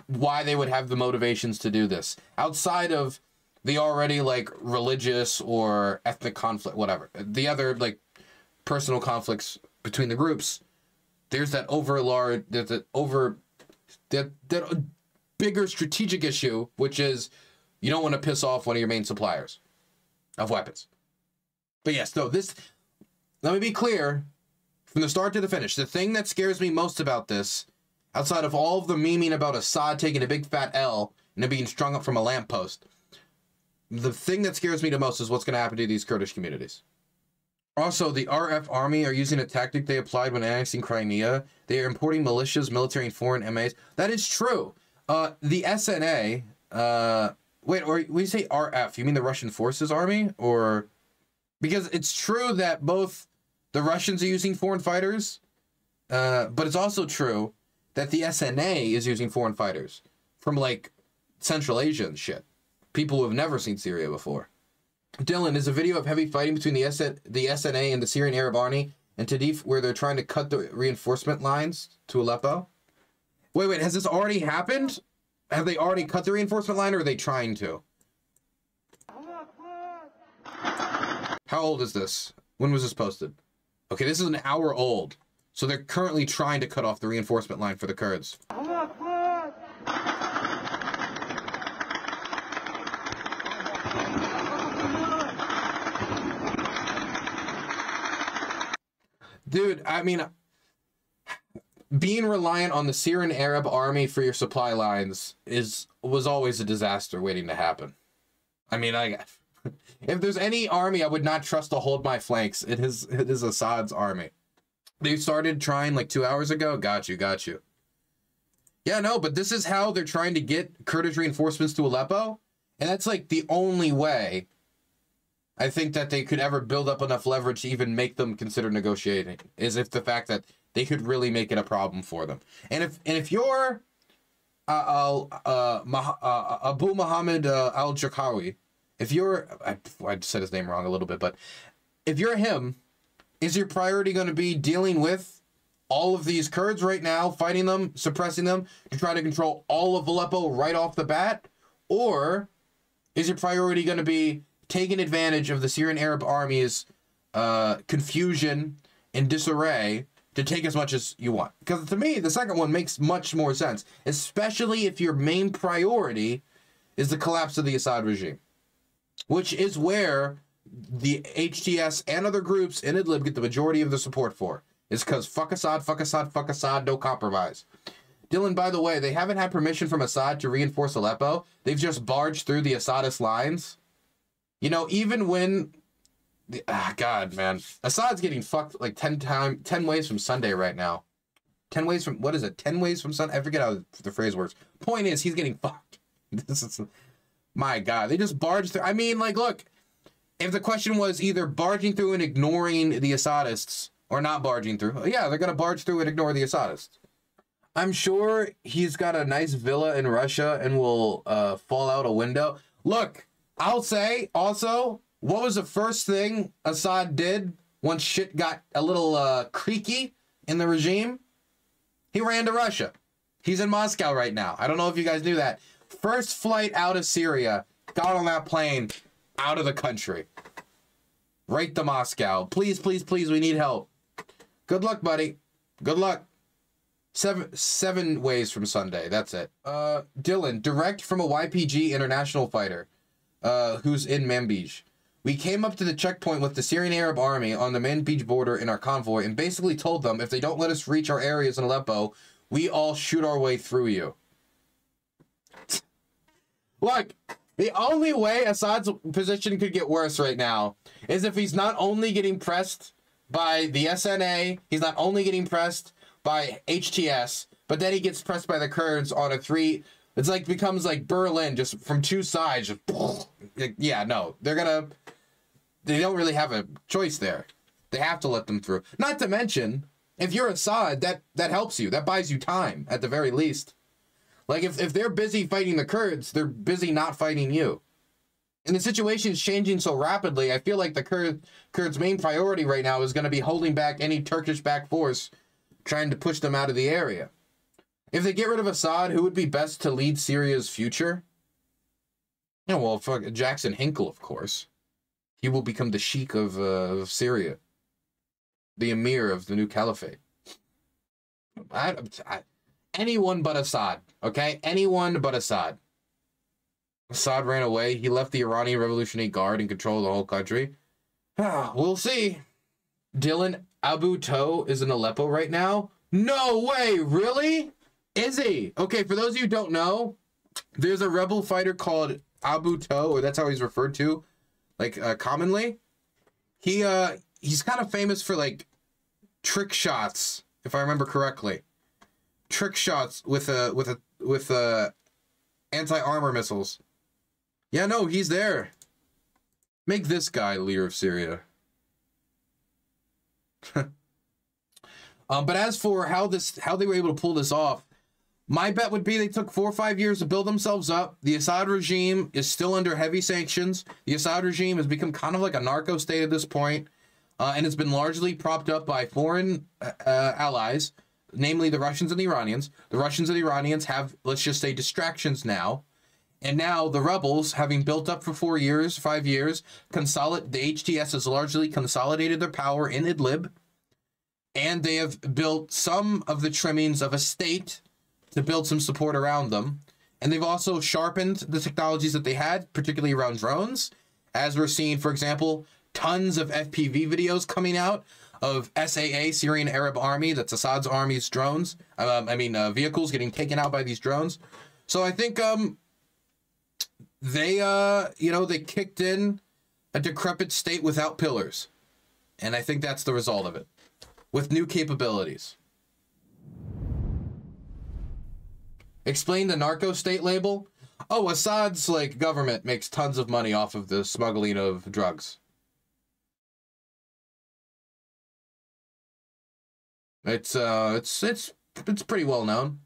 why they would have the motivations to do this. Outside of the already, like, religious or ethnic conflict, whatever. The other, like, personal conflicts between the groups, there's that that bigger strategic issue, which is you don't want to piss off one of your main suppliers of weapons. But yes, no, let me be clear, from the start to the finish, the thing that scares me most about this, outside of all of the memeing about Assad taking a big fat L and it being strung up from a lamppost, the thing that scares me the most is what's going to happen to these Kurdish communities. Also, the RF army are using a tactic they applied when annexing Crimea. They are importing militias, military, and foreign MAs. That is true. The SNA, wait, or when you say RF, you mean the Russian Forces Army? Or, because it's true that both the Russians are using foreign fighters, but it's also true that the SNA is using foreign fighters from, like, Central Asia and shit. People who have never seen Syria before. Dylan, is a video of heavy fighting between the SNA and the Syrian Arab Army and Tadif where they're trying to cut the reinforcement lines to Aleppo? Wait, has this already happened? Have they already cut the reinforcement line, or are they trying to? How old is this? When was this posted? Okay, this is an hour old. So they're currently trying to cut off the reinforcement line for the Kurds. Dude, I mean, being reliant on the Syrian Arab Army for your supply lines was always a disaster waiting to happen. I mean, if there's any army I would not trust to hold my flanks, it is Assad's army. They started trying like 2 hours ago. Got you. Yeah, no, but this is how they're trying to get Kurdish reinforcements to Aleppo. And that's like the only way I think that they could ever build up enough leverage to even make them consider negotiating, is if the fact that they could really make it a problem for them. And if you're Abu Muhammad al-Jakawi, if you're, I said his name wrong a little bit, but if you're him, is your priority going to be dealing with all of these Kurds right now, fighting them, suppressing them, to try to control all of Aleppo right off the bat? Or is your priority going to be taking advantage of the Syrian Arab Army's confusion and disarray to take as much as you want? Because to me, the second one makes much more sense, especially if your main priority is the collapse of the Assad regime, which is where the HTS and other groups in Idlib get the majority of the support for. It's because fuck Assad, no compromise. Dylan, by the way, they haven't had permission from Assad to reinforce Aleppo. They've just barged through the Assadist lines. You know, even when... God, man. Assad's getting fucked like 10 ways from Sunday right now. 10 ways from... What is it? 10 ways from Sunday? I forget how the phrase works. Point is, he's getting fucked. This is... My God. They just barged through... I mean, like, look. If the question was either barging through and ignoring the Assadists or not barging through, yeah, they're going to barge through and ignore the Assadists. I'm sure he's got a nice villa in Russia and will fall out a window. Look, I'll say also, what was the first thing Assad did once shit got a little creaky in the regime? He ran to Russia. He's in Moscow right now. I don't know if you guys knew that. First flight out of Syria, got on that plane, out of the country. Right to Moscow. Please, please, please, we need help. Good luck, buddy. Good luck. Seven ways from Sunday. That's it. Dylan, direct from a YPG international fighter, who's in Manbij. We came up to the checkpoint with the Syrian Arab army on the Manbij border in our convoy and basically told them if they don't let us reach our areas in Aleppo, we all shoot our way through you. Look, the only way Assad's position could get worse right now is if he's not only getting pressed by the SNA, he's not only getting pressed by HTS, but then he gets pressed by the Kurds on a three. It's like becomes like Berlin, just from two sides. Just, yeah, no, they don't really have a choice there. They have to let them through. Not to mention, if you're Assad, that helps you. That buys you time at the very least. Like if they're busy fighting the Kurds, they're busy not fighting you. And the situation is changing so rapidly. I feel like the Kurds' main priority right now is going to be holding back any Turkish-backed force trying to push them out of the area. If they get rid of Assad, who would be best to lead Syria's future? Yeah, well, fuck, Jackson Hinkle, of course. He will become the sheikh of Syria. The emir of the new caliphate. Anyone but Assad, okay? Anyone but Assad. Assad ran away. He left the Iranian Revolutionary Guard in control of the whole country. We'll see. Dylan, Abu Toh is in Aleppo right now? No way, really? Is he? Okay, for those of you who don't know, there's a rebel fighter called Abu Toh, or that's how he's referred to, like, commonly. He's kind of famous for, like, trick shots, if I remember correctly. Trick shots with anti-armor missiles. Yeah, no, he's there. Make this guy leader of Syria. But as for how they were able to pull this off, my bet would be they took 4 or 5 years to build themselves up. The Assad regime is still under heavy sanctions. The Assad regime has become kind of like a narco state at this point, and it's been largely propped up by foreign allies, namely the Russians and the Iranians. The Russians and the Iranians have, let's just say, distractions now. And now the rebels, having built up for 4 years, 5 years, the HTS has largely consolidated their power in Idlib. And they have built some of the trimmings of a state to build some support around them. And they've also sharpened the technologies that they had, particularly around drones. As we're seeing, for example, tons of FPV videos coming out of SAA, Syrian Arab Army, that's Assad's army's drones. Vehicles getting taken out by these drones. So I think they kicked in a decrepit state without pillars. And I think that's the result of it. With new capabilities. Explain the narco state label. Oh, Assad's government makes tons of money off of the smuggling of drugs. It's pretty well known.